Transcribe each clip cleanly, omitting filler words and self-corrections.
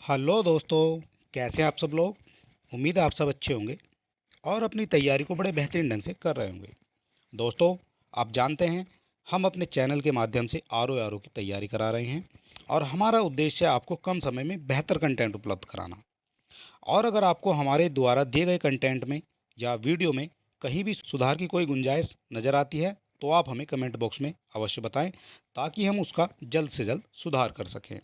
Hello दोस्तों, कैसे हैं आप सब लोग। उम्मीद है आप सब अच्छे होंगे और अपनी तैयारी को बड़े बेहतरीन ढंग से कर रहे होंगे। दोस्तों, आप जानते हैं हम अपने चैनल के माध्यम से आर ओ की तैयारी करा रहे हैं और हमारा उद्देश्य है आपको कम समय में बेहतर कंटेंट उपलब्ध कराना। और अगर आपको हमारे द्वारा दिए गए कंटेंट में या वीडियो में कहीं भी सुधार की कोई गुंजाइश नज़र आती है तो आप हमें कमेंट बॉक्स में अवश्य बताएं, ताकि हम उसका जल्द से जल्द सुधार कर सकें।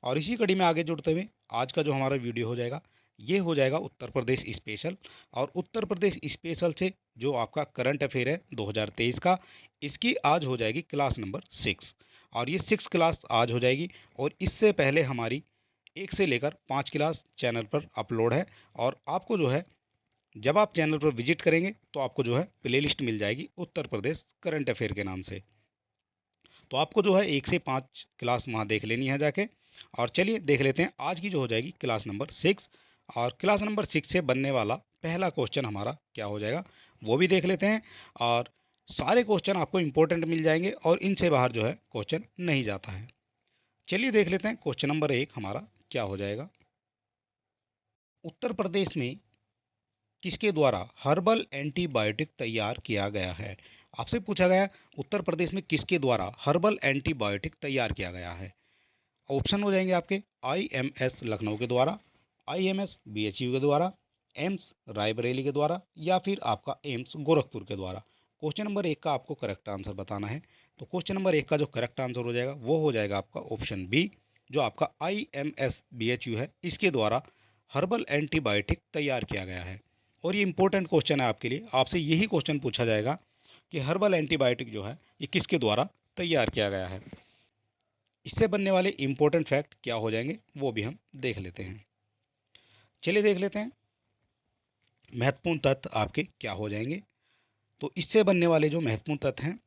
और इसी कड़ी में आगे जुड़ते हुए आज का जो हमारा वीडियो हो जाएगा, ये हो जाएगा उत्तर प्रदेश स्पेशल। और उत्तर प्रदेश स्पेशल से जो आपका करंट अफेयर है 2023 का, इसकी आज हो जाएगी क्लास नंबर 6। और ये 6 क्लास आज हो जाएगी। और इससे पहले हमारी 1 से लेकर 5 क्लास चैनल पर अपलोड है। और आपको जो है, जब आप चैनल पर विजिट करेंगे तो आपको जो है प्लेलिस्ट मिल जाएगी उत्तर प्रदेश करंट अफेयर के नाम से। तो आपको जो है 1 से 5 क्लास वहाँ देख लेनी है जाके। और चलिए देख लेते हैं आज की जो हो जाएगी क्लास नंबर 6। और क्लास नंबर 6 से बनने वाला पहला क्वेश्चन हमारा क्या हो जाएगा, वो भी देख लेते हैं। और सारे क्वेश्चन आपको इंपॉर्टेंट मिल जाएंगे और इनसे बाहर जो है क्वेश्चन नहीं जाता है। चलिए देख लेते हैं क्वेश्चन नंबर 1 हमारा क्या हो जाएगा। उत्तर प्रदेश में किसके द्वारा हर्बल एंटीबायोटिक तैयार किया गया है। आपसे पूछा गया उत्तर प्रदेश में किसके द्वारा हर्बल एंटीबायोटिक तैयार किया गया है। ऑप्शन हो जाएंगे आपके आईएमएस लखनऊ के द्वारा, आईएमएस बीएचयू के द्वारा, एम्स रायबरेली के द्वारा, या फिर आपका एम्स गोरखपुर के द्वारा। क्वेश्चन नंबर 1 का आपको करेक्ट आंसर बताना है। तो क्वेश्चन नंबर 1 का जो करेक्ट आंसर हो जाएगा वो हो जाएगा आपका ऑप्शन बी, जो आपका आईएमएस बीएचयू है, इसके द्वारा हर्बल एंटीबायोटिक तैयार किया गया है। और ये इंपॉर्टेंट क्वेश्चन है आपके लिए, आपसे यही क्वेश्चन पूछा जाएगा कि हर्बल एंटीबायोटिक जो है ये किसके द्वारा तैयार किया गया है। इससे बनने वाले इंपॉर्टेंट फैक्ट क्या हो जाएंगे वो भी हम देख लेते हैं। चलिए देख लेते हैं महत्वपूर्ण तथ्य आपके क्या हो जाएंगे। तो इससे बनने वाले जो महत्वपूर्ण तथ्य हैं,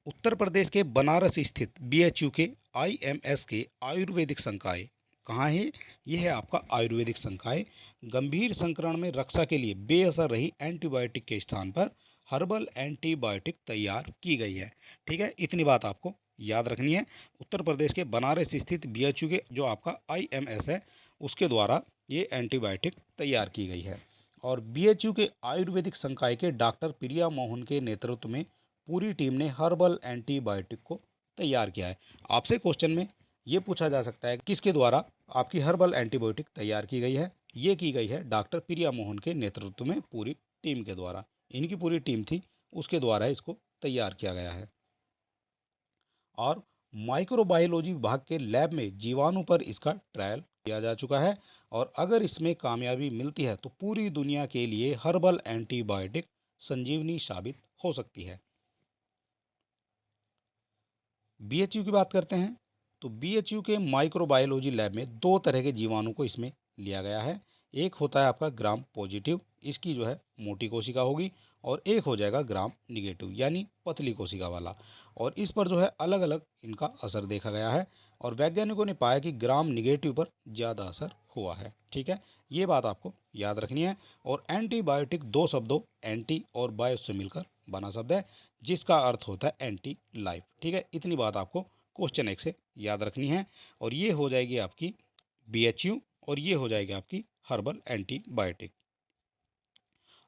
उत्तर प्रदेश के बनारस स्थित बीएचयू के आईएमएस के आयुर्वेदिक संकाय कहाँ है। यह है आपका आयुर्वेदिक संकाय। गंभीर संक्रमण में रक्षा के लिए बेअसर रही एंटीबायोटिक के स्थान पर हर्बल एंटीबायोटिक तैयार की गई है। ठीक है, इतनी बात आपको याद रखनी है। उत्तर प्रदेश के बनारस स्थित बीएचयू के जो आपका आईएमएस है, उसके द्वारा ये एंटीबायोटिक तैयार की गई है। और बीएचयू के आयुर्वेदिक संकाय के डॉक्टर प्रिया मोहन के नेतृत्व में पूरी टीम ने हर्बल एंटीबायोटिक को तैयार किया है। आपसे क्वेश्चन में ये पूछा जा सकता है किसके द्वारा आपकी हर्बल एंटीबायोटिक तैयार की गई है। ये की गई है डॉक्टर प्रिया मोहन के नेतृत्व में पूरी टीम के द्वारा। इनकी पूरी टीम थी, उसके द्वारा इसको तैयार किया गया है। और माइक्रोबायोलॉजी विभाग के लैब में जीवाणु पर इसका ट्रायल किया जा चुका है। और अगर इसमें कामयाबी मिलती है तो पूरी दुनिया के लिए हर्बल एंटीबायोटिक संजीवनी साबित हो सकती है। बीएचयू की बात करते हैं तो बीएचयू के माइक्रोबायोलॉजी लैब में दो तरह के जीवाणु को इसमें लिया गया है। एक होता है आपका ग्राम पॉजिटिव, इसकी जो है मोटी कोशिका होगी। और एक हो जाएगा ग्राम निगेटिव यानी पतली कोशिका वाला। और इस पर जो है अलग अलग इनका असर देखा गया है। और वैज्ञानिकों ने पाया कि ग्राम निगेटिव पर ज़्यादा असर हुआ है। ठीक है, ये बात आपको याद रखनी है। और एंटीबायोटिक दो शब्दों एंटी और बायो से मिलकर बना शब्द है, जिसका अर्थ होता है एंटी लाइफ। ठीक है, इतनी बात आपको क्वेश्चन 1 से याद रखनी है। और ये हो जाएगी आपकी बीएचयू और ये हो जाएगी आपकी हर्बल एंटीबायोटिक।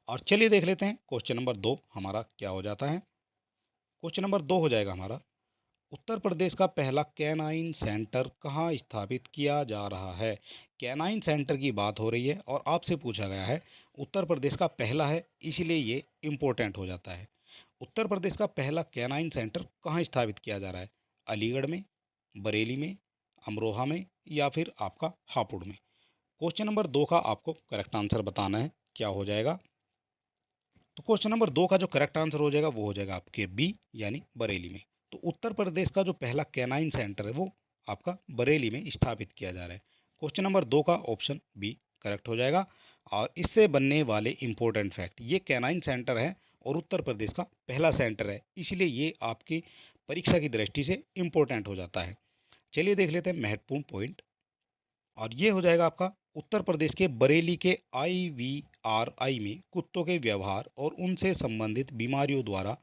और चलिए देख लेते हैं क्वेश्चन नंबर 2 हमारा क्या हो जाता है। क्वेश्चन नंबर 2 हो जाएगा हमारा, उत्तर प्रदेश का पहला कैनाइन सेंटर कहाँ स्थापित किया जा रहा है। कैनाइन सेंटर की बात हो रही है और आपसे पूछा गया है उत्तर प्रदेश का पहला है, इसीलिए ये इम्पोर्टेंट हो जाता है। उत्तर प्रदेश का पहला कैनाइन सेंटर कहाँ स्थापित किया जा रहा है। अलीगढ़ में, बरेली में, अमरोहा में, या फिर आपका हापुड़ में। क्वेश्चन नंबर 2 का आपको करेक्ट आंसर बताना है, क्या हो जाएगा। तो क्वेश्चन नंबर 2 का जो करेक्ट आंसर हो जाएगा वो हो जाएगा आपके बी यानी बरेली में। तो उत्तर प्रदेश का जो पहला कैनाइन सेंटर है वो आपका बरेली में स्थापित किया जा रहा है। क्वेश्चन नंबर 2 का ऑप्शन बी करेक्ट हो जाएगा। और इससे बनने वाले इंपॉर्टेंट फैक्ट, ये कैनाइन सेंटर है और उत्तर प्रदेश का पहला सेंटर है, इसलिए ये आपकी परीक्षा की दृष्टि से इम्पोर्टेंट हो जाता है। चलिए देख लेते हैं महत्वपूर्ण पॉइंट। और ये हो जाएगा आपका उत्तर प्रदेश के बरेली के आईवीआरआई में कुत्तों के व्यवहार और उनसे संबंधित बीमारियों द्वारा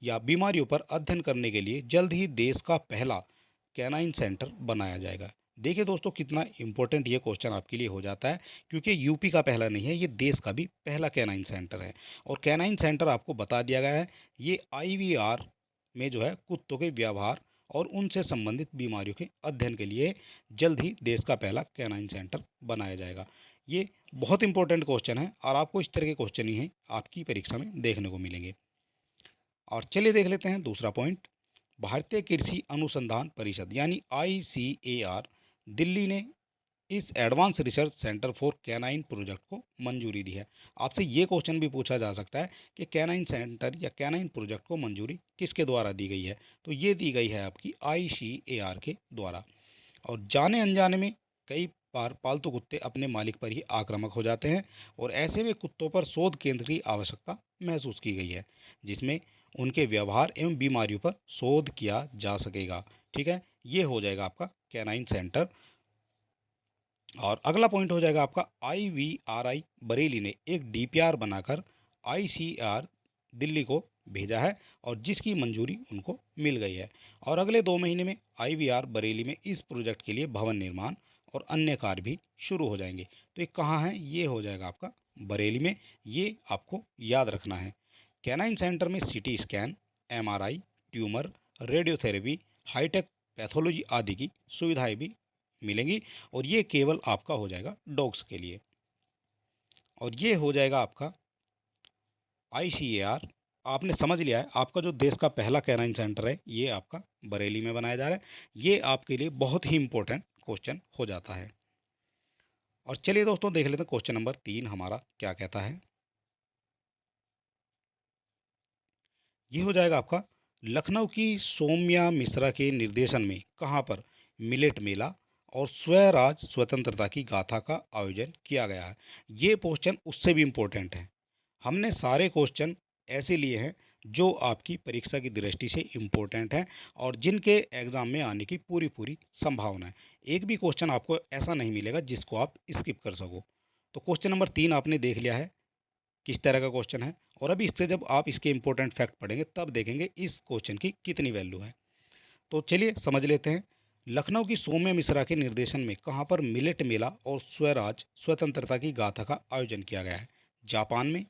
या बीमारियों पर अध्ययन करने के लिए जल्द ही देश का पहला कैनाइन सेंटर बनाया जाएगा। देखिए दोस्तों, कितना इम्पोर्टेंट ये क्वेश्चन आपके लिए हो जाता है, क्योंकि यूपी का पहला नहीं है, ये देश का भी पहला कैनाइन सेंटर है। और कैनाइन सेंटर आपको बता दिया गया है, ये आईवीआर में जो है कुत्तों के व्यवहार और उनसे संबंधित बीमारियों के अध्ययन के लिए जल्द ही देश का पहला कैनाइन सेंटर बनाया जाएगा। ये बहुत इंपॉर्टेंट क्वेश्चन है और आपको इस तरह के क्वेश्चन ही हैं आपकी परीक्षा में देखने को मिलेंगे। और चलिए देख लेते हैं दूसरा पॉइंट। भारतीय कृषि अनुसंधान परिषद यानी आईसीएआर दिल्ली ने इस advance research centre for canine project को मंजूरी दी है। आपसे ये क्वेश्चन भी पूछा जा सकता है कि कैनाइन सेंटर या कैनाइन प्रोजेक्ट को मंजूरी किसके द्वारा दी गई है, तो ये दी गई है आपकी आईसीएआर के द्वारा। और जाने अनजाने में कई बार पालतू कुत्ते अपने मालिक पर ही आक्रामक हो जाते हैं, और ऐसे में कुत्तों पर शोध केंद्र की आवश्यकता महसूस की गई है, जिसमें उनके व्यवहार एवं बीमारियों पर शोध किया जा सकेगा। ठीक है, ये हो जाएगा आपका कैनाइन सेंटर। और अगला पॉइंट हो जाएगा आपका आईवीआरआई बरेली ने एक डीपीआर बनाकर आईसीआर दिल्ली को भेजा है, और जिसकी मंजूरी उनको मिल गई है। और अगले 2 महीने में आईवीआर बरेली में इस प्रोजेक्ट के लिए भवन निर्माण और अन्य कार्य भी शुरू हो जाएंगे। तो ये कहाँ है, ये हो जाएगा आपका बरेली में। ये आपको याद रखना है। कैनाइन सेंटर में CT scan, MRI, tumour, radiotherapy, hitech pathology आदि की सुविधाएं भी मिलेंगी, और ये केवल आपका हो जाएगा डॉग्स के लिए। और ये हो जाएगा आपका आईसीएआर। आपने समझ लिया है, आपका जो देश का पहला कैनाइन सेंटर है ये आपका बरेली में बनाया जा रहा है। ये आपके लिए बहुत ही इंपॉर्टेंट क्वेश्चन हो जाता है। और चलिए दोस्तों देख लेते हैं क्वेश्चन नंबर 3 हमारा क्या कहता है। ये हो जाएगा आपका, लखनऊ की सौम्या मिश्रा के निर्देशन में कहाँ पर मिलेट मेला और स्वराज स्वतंत्रता की गाथा का आयोजन किया गया है। ये क्वेश्चन उससे भी इम्पोर्टेंट है। हमने सारे क्वेश्चन ऐसे लिए हैं जो आपकी परीक्षा की दृष्टि से इम्पोर्टेंट हैं और जिनके एग्ज़ाम में आने की पूरी पूरी संभावना है। एक भी क्वेश्चन आपको ऐसा नहीं मिलेगा जिसको आप स्किप कर सको। तो क्वेश्चन नंबर 3 आपने देख लिया है किस तरह का क्वेश्चन है, और अभी इससे जब आप इसके इंपॉर्टेंट फैक्ट पढ़ेंगे तब देखेंगे इस क्वेश्चन की कितनी वैल्यू है। तो चलिए समझ लेते हैं। लखनऊ की सौम्य मिश्रा के निर्देशन में कहाँ पर मिलेट मेला और स्वराज स्वतंत्रता की गाथा का आयोजन किया गया है? जापान में,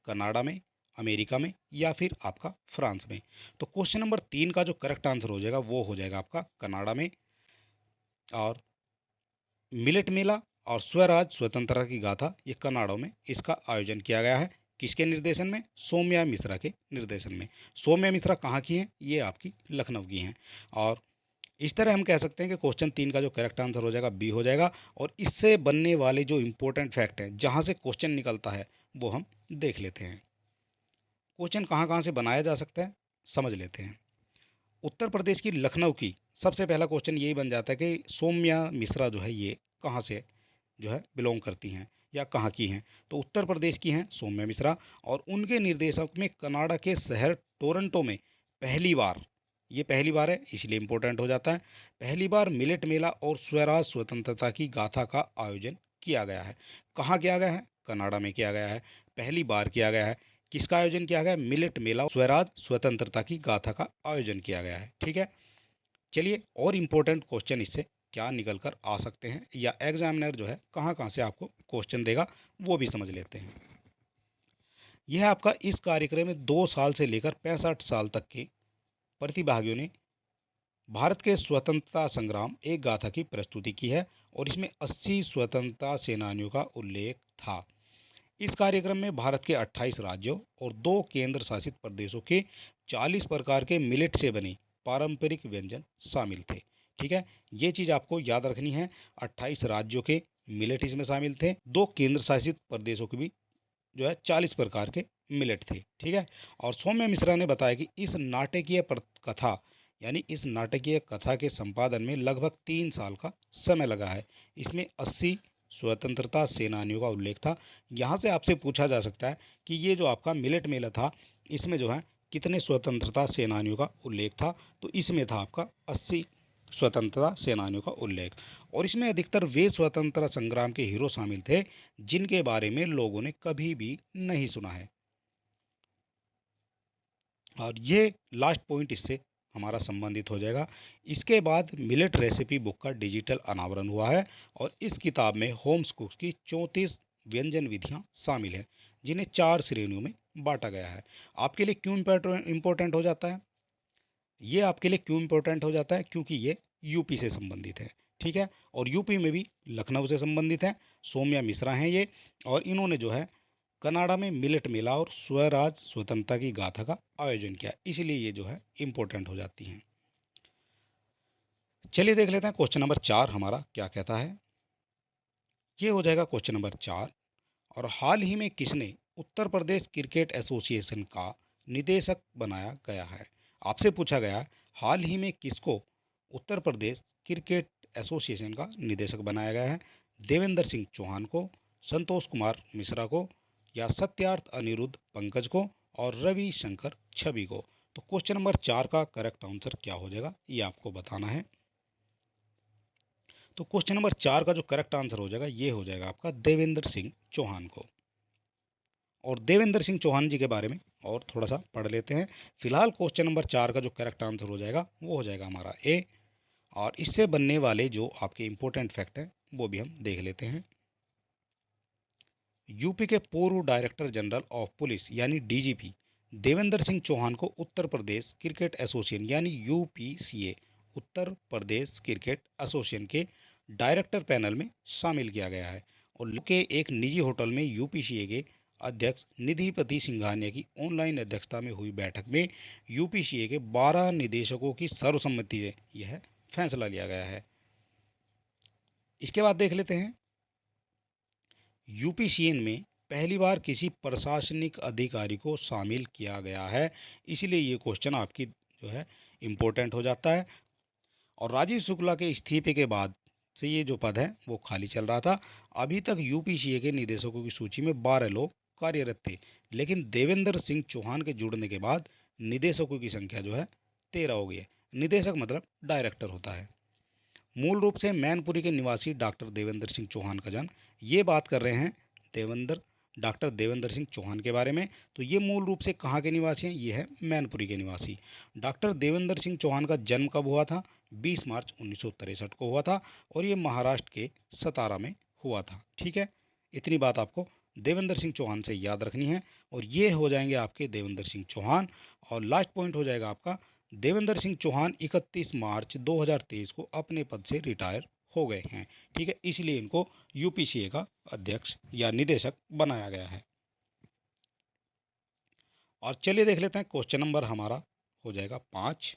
कनाडा में, अमेरिका में, या फिर आपका फ्रांस में? तो क्वेश्चन नंबर 3 का जो करेक्ट आंसर हो जाएगा वो हो जाएगा आपका कनाडा में। और मिलेट मेला और स्वराज स्वतंत्रता की गाथा ये कनाडा में इसका आयोजन किया गया है। किसके निर्देशन में? सौम्या मिश्रा के निर्देशन में। सौम्या मिश्रा कहाँ की हैं? ये आपकी लखनऊ की हैं। और इस तरह हम कह सकते हैं कि क्वेश्चन 3 का जो करेक्ट आंसर हो जाएगा बी हो जाएगा। और इससे बनने वाले जो इंपॉर्टेंट फैक्ट हैं जहाँ से क्वेश्चन निकलता है वो हम देख लेते हैं। क्वेश्चन कहाँ कहाँ से बनाया जा सकता है समझ लेते हैं। उत्तर प्रदेश की लखनऊ की सबसे पहला क्वेश्चन यही बन जाता है कि सौम्या मिश्रा जो है ये कहाँ से जो है बिलोंग करती हैं या कहाँ की हैं? तो उत्तर प्रदेश की हैं सौम्या मिश्रा, और उनके निर्देशक में कनाडा के शहर टोरंटो में पहली बार, ये पहली बार है इसलिए इम्पोर्टेंट हो जाता है, पहली बार मिलेट मेला और स्वराज स्वतंत्रता की गाथा का आयोजन किया गया है। कहाँ किया गया है? कनाडा में किया गया है, पहली बार किया गया है। किसका आयोजन किया गया है? मिलेट मेला स्वराज स्वतंत्रता की गाथा का आयोजन किया गया है। ठीक है, चलिए और इम्पोर्टेंट क्वेश्चन इससे क्या निकल कर आ सकते हैं या एग्जामिनर जो है कहाँ कहाँ से आपको क्वेश्चन देगा वो भी समझ लेते हैं। यह आपका इस कार्यक्रम में 2 साल से लेकर 65 साल तक के प्रतिभागियों ने भारत के स्वतंत्रता संग्राम एक गाथा की प्रस्तुति की है, और इसमें 80 स्वतंत्रता सेनानियों का उल्लेख था। इस कार्यक्रम में भारत के 28 राज्यों और 2 केंद्र शासित प्रदेशों के 40 प्रकार के मिलेट से बने पारंपरिक व्यंजन शामिल थे। ठीक है, ये चीज़ आपको याद रखनी है। 28 राज्यों के मिलेट इसमें शामिल थे, 2 केंद्र शासित प्रदेशों के भी जो है 40 प्रकार के मिलेट थे। ठीक है, और सौम्य मिश्रा ने बताया कि इस नाटकीय कथा यानी इस नाटकीय कथा के संपादन में लगभग 3 साल का समय लगा है। इसमें 80 स्वतंत्रता सेनानियों का उल्लेख था। यहाँ से आपसे पूछा जा सकता है कि ये जो आपका मिलेट मेला था इसमें जो है कितने स्वतंत्रता सेनानियों का उल्लेख था? तो इसमें था आपका 80 स्वतंत्रता सेनानियों का उल्लेख, और इसमें अधिकतर वे स्वतंत्रता संग्राम के हीरो शामिल थे जिनके बारे में लोगों ने कभी भी नहीं सुना है। और ये लास्ट पॉइंट इससे हमारा संबंधित हो जाएगा। इसके बाद मिलेट रेसिपी बुक का डिजिटल अनावरण हुआ है और इस किताब में होम्स कुक्स की 34 व्यंजन विधियाँ शामिल हैं, जिन्हें 4 श्रेणियों में बांटा गया है। आपके लिए क्यों इम्पोर्टेंट हो जाता है? ये आपके लिए क्यों इम्पोर्टेंट हो जाता है? क्योंकि ये यूपी से संबंधित है, ठीक है। और यूपी में भी लखनऊ से संबंधित है। सौम्या मिश्रा हैं ये, और इन्होंने जो है कनाडा में मिलेट मेला और स्वराज स्वतंत्रता की गाथा का आयोजन किया, इसलिए ये जो है इम्पोर्टेंट हो जाती हैं। चलिए देख लेते हैं क्वेश्चन नंबर 4 हमारा क्या कहता है। ये हो जाएगा क्वेश्चन नंबर 4। और हाल ही में किसने उत्तर प्रदेश क्रिकेट एसोसिएशन का निदेशक बनाया गया है? आपसे पूछा गया हाल ही में किसको उत्तर प्रदेश क्रिकेट एसोसिएशन का निदेशक बनाया गया है? देवेंद्र सिंह चौहान को, संतोष कुमार मिश्रा को, या सत्यार्थ अनिरुद्ध पंकज को, और रवि शंकर छवि को। तो क्वेश्चन नंबर 4 का करेक्ट आंसर क्या हो जाएगा, ये आपको बताना है। तो क्वेश्चन नंबर 4 का जो करेक्ट आंसर हो जाएगा, ये हो जाएगा आपका देवेंद्र सिंह चौहान को। और देवेंद्र सिंह चौहान जी के बारे में और थोड़ा सा पढ़ लेते हैं। फिलहाल क्वेश्चन नंबर 4 का जो करेक्ट आंसर हो जाएगा, वो हो जाएगा हमारा ए। और इससे बनने वाले जो आपके इंपॉर्टेंट फैक्ट हैं वो भी हम देख लेते हैं। यूपी के पूर्व डायरेक्टर जनरल ऑफ पुलिस यानी डीजीपी देवेंद्र सिंह चौहान को उत्तर प्रदेश क्रिकेट एसोसिएशन यानी UPCA Uttar Pradesh cricket association के डायरेक्टर पैनल में शामिल किया गया है। और लखनऊ के एक निजी होटल में यूपीसीए के अध्यक्ष निधिपति सिंघानिया की ऑनलाइन अध्यक्षता में हुई बैठक में यूपीसीए के 12 निदेशकों की सर्वसम्मति से यह फैसला लिया गया है। इसके बाद देख लेते हैं, यूपीसीएन में पहली बार किसी प्रशासनिक अधिकारी को शामिल किया गया है, इसलिए ये क्वेश्चन आपकी जो है इम्पोर्टेंट हो जाता है। और राजीव शुक्ला के इस्तीफे के बाद से ये जो पद है वो खाली चल रहा था। अभी तक यूपीसीए के निदेशकों की सूची में 12 लोग कार्यरत थे, लेकिन देवेंद्र सिंह चौहान के जुड़ने के बाद निदेशकों की संख्या जो है 13 हो गई है। निदेशक मतलब डायरेक्टर होता है। मूल रूप से मैनपुरी के निवासी डॉक्टर देवेंद्र सिंह चौहान का जन्म, ये बात कर रहे हैं डॉक्टर देवेंद्र सिंह चौहान के बारे में। तो ये मूल रूप से कहाँ के निवासी हैं? ये है मैनपुरी के निवासी। डॉक्टर देवेंद्र सिंह चौहान का जन्म कब हुआ था? 20 मार्च 1963 को हुआ था, और ये महाराष्ट्र के सतारा में हुआ था, ठीक है। इतनी बात आपको देवेंद्र सिंह चौहान से याद रखनी है। और ये हो जाएंगे आपके देवेंद्र सिंह चौहान। और लास्ट पॉइंट हो जाएगा आपका, देवेंद्र सिंह चौहान 31 मार्च 2023 को अपने पद से रिटायर हो गए हैं, ठीक है। इसलिए इनको यूपीसीए का अध्यक्ष या निदेशक बनाया गया है। और चलिए देख लेते हैं क्वेश्चन नंबर हमारा हो जाएगा 5।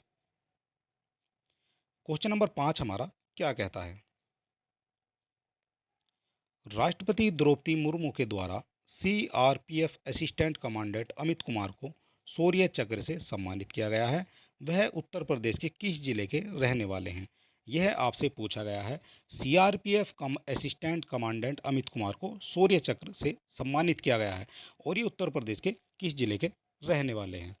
क्वेश्चन नंबर 5 हमारा क्या कहता है। राष्ट्रपति द्रौपदी मुर्मू के द्वारा CRPF assistant commandant Amit Kumar को शौर्य चक्र से सम्मानित किया गया है। वह उत्तर प्रदेश के किस जिले के रहने वाले हैं? यह आपसे पूछा गया है। CRPF assistant commandant Amit Kumar को शौर्य चक्र से सम्मानित किया गया है, और ये उत्तर प्रदेश के किस जिले के रहने वाले हैं?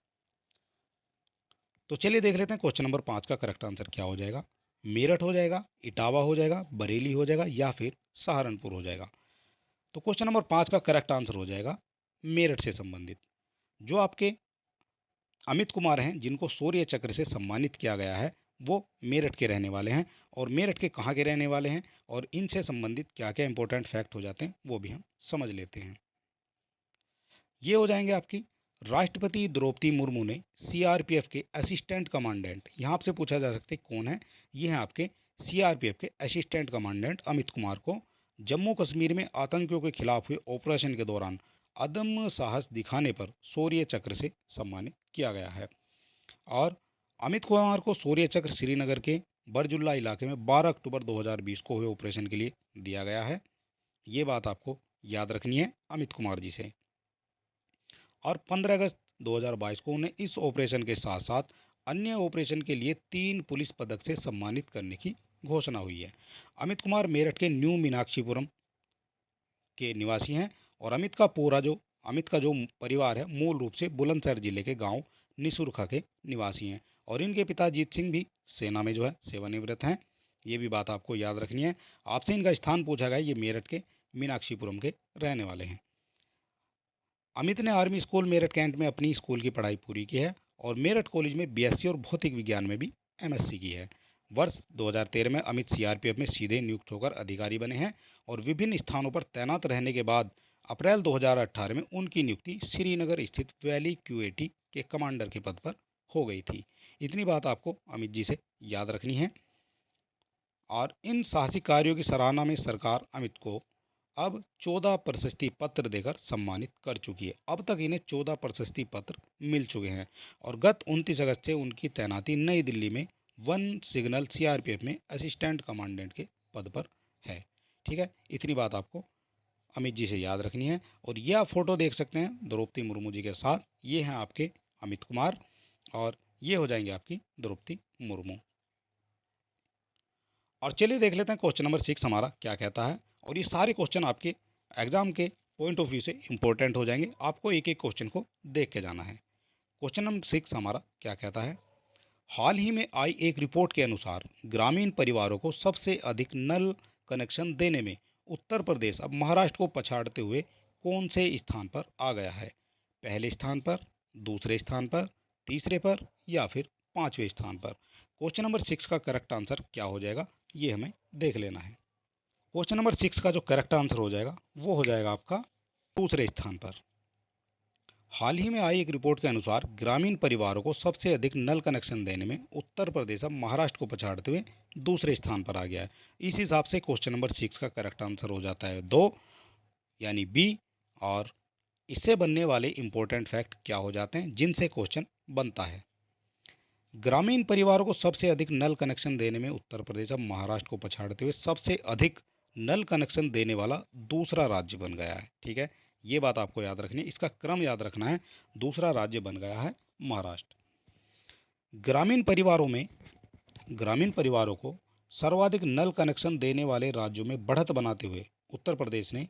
तो चलिए देख लेते हैं क्वेश्चन नंबर 5 का करेक्ट आंसर क्या हो जाएगा। मेरठ हो जाएगा, इटावा हो जाएगा, बरेली हो जाएगा, या फिर सहारनपुर हो जाएगा। तो क्वेश्चन नंबर 5 का करेक्ट आंसर हो जाएगा मेरठ से संबंधित। जो आपके अमित कुमार हैं जिनको शौर्य चक्र से सम्मानित किया गया है, वो मेरठ के रहने वाले हैं। और मेरठ के कहाँ के रहने वाले हैं और इनसे संबंधित क्या क्या इंपॉर्टेंट फैक्ट हो जाते हैं वो भी हम समझ लेते हैं। ये हो जाएंगे आपकी, राष्ट्रपति द्रौपदी मुर्मू ने सीआरपीएफ के असिस्टेंट कमांडेंट, यहाँ आपसे पूछा जा सकता है कौन है, ये हैं आपके सीआरपीएफ के असिस्टेंट कमांडेंट अमित कुमार को जम्मू कश्मीर में आतंकियों के खिलाफ हुए ऑपरेशन के दौरान अदम्य साहस दिखाने पर शौर्य चक्र से सम्मानित किया गया है। और अमित कुमार को शौर्य चक्र श्रीनगर के बरजुल्ला इलाके में 12 अक्टूबर 2020 को हुए ऑपरेशन के लिए दिया गया है। ये बात आपको याद रखनी है अमित कुमार जी से। और 15 अगस्त 2022 को उन्हें इस ऑपरेशन के साथ साथ अन्य ऑपरेशन के लिए 3 पुलिस पदक से सम्मानित करने की घोषणा हुई है। अमित कुमार मेरठ के न्यू मीनाक्षीपुरम के निवासी हैं। और अमित का जो परिवार है मूल रूप से बुलंदशहर जिले के गांव निसुरखा के निवासी हैं। और इनके पिता जीत सिंह भी सेना में जो है सेवानिवृत्त हैं। ये भी बात आपको याद रखनी है। आपसे इनका स्थान पूछा गया, ये मेरठ के मीनाक्षीपुरम के रहने वाले हैं। अमित ने आर्मी स्कूल मेरठ कैंट में अपनी स्कूल की पढ़ाई पूरी की है। और मेरठ कॉलेज में बीएससी और भौतिक विज्ञान में भी एमएससी की है। वर्ष 2013 में अमित सीआरपीएफ में सीधे नियुक्त होकर अधिकारी बने हैं और विभिन्न स्थानों पर तैनात रहने के बाद अप्रैल 2018 में उनकी नियुक्ति श्रीनगर स्थित वैली क्यूएटी के कमांडर के पद पर हो गई थी। इतनी बात आपको अमित जी से याद रखनी है। और इन साहसिक कार्यों की सराहना में सरकार अमित को अब 14 प्रशस्ति पत्र देकर सम्मानित कर चुकी है। अब तक इन्हें 14 प्रशस्ति पत्र मिल चुके हैं और गत 29 अगस्त से उनकी तैनाती नई दिल्ली में वन सिग्नल सीआरपीएफ में असिस्टेंट कमांडेंट के पद पर है। ठीक है, इतनी बात आपको अमित जी से याद रखनी है। और यह आप फोटो देख सकते हैं द्रौपदी मुर्मू जी के साथ, ये हैं आपके अमित कुमार और ये हो जाएंगे आपकी द्रौपदी मुर्मू। और चलिए देख लेते हैं क्वेश्चन नंबर 6 हमारा क्या कहता है। और ये सारे क्वेश्चन आपके एग्जाम के पॉइंट ऑफ व्यू से इंपॉर्टेंट हो जाएंगे, आपको एक एक क्वेश्चन को देख के जाना है। क्वेश्चन नंबर 6 हमारा क्या कहता है। हाल ही में आई एक रिपोर्ट के अनुसार ग्रामीण परिवारों को सबसे अधिक नल कनेक्शन देने में उत्तर प्रदेश अब महाराष्ट्र को पछाड़ते हुए कौन से स्थान पर आ गया है। पहले स्थान पर, दूसरे स्थान पर, तीसरे पर या फिर पाँचवें स्थान पर। क्वेश्चन नंबर 6 का करेक्ट आंसर क्या हो जाएगा ये हमें देख लेना है। क्वेश्चन नंबर 6 का जो करेक्ट आंसर हो जाएगा वो हो जाएगा आपका दूसरे स्थान पर। हाल ही में आई एक रिपोर्ट के अनुसार ग्रामीण परिवारों को सबसे अधिक नल कनेक्शन देने में उत्तर प्रदेश अब महाराष्ट्र को पछाड़ते हुए दूसरे स्थान पर आ गया है। इस हिसाब से क्वेश्चन नंबर 6 का करेक्ट आंसर हो जाता है 2 यानी बी। और इससे बनने वाले इंपॉर्टेंट फैक्ट क्या हो जाते हैं जिनसे क्वेश्चन बनता है। ग्रामीण परिवारों को सबसे अधिक नल कनेक्शन देने में उत्तर प्रदेश अब महाराष्ट्र को पछाड़ते हुए सबसे अधिक नल कनेक्शन देने वाला दूसरा राज्य बन गया है। ठीक है, ये बात आपको याद रखनी है, इसका क्रम याद रखना है। दूसरा राज्य बन गया है महाराष्ट्र। ग्रामीण परिवारों को सर्वाधिक नल कनेक्शन देने वाले राज्यों में बढ़त बनाते हुए उत्तर प्रदेश ने,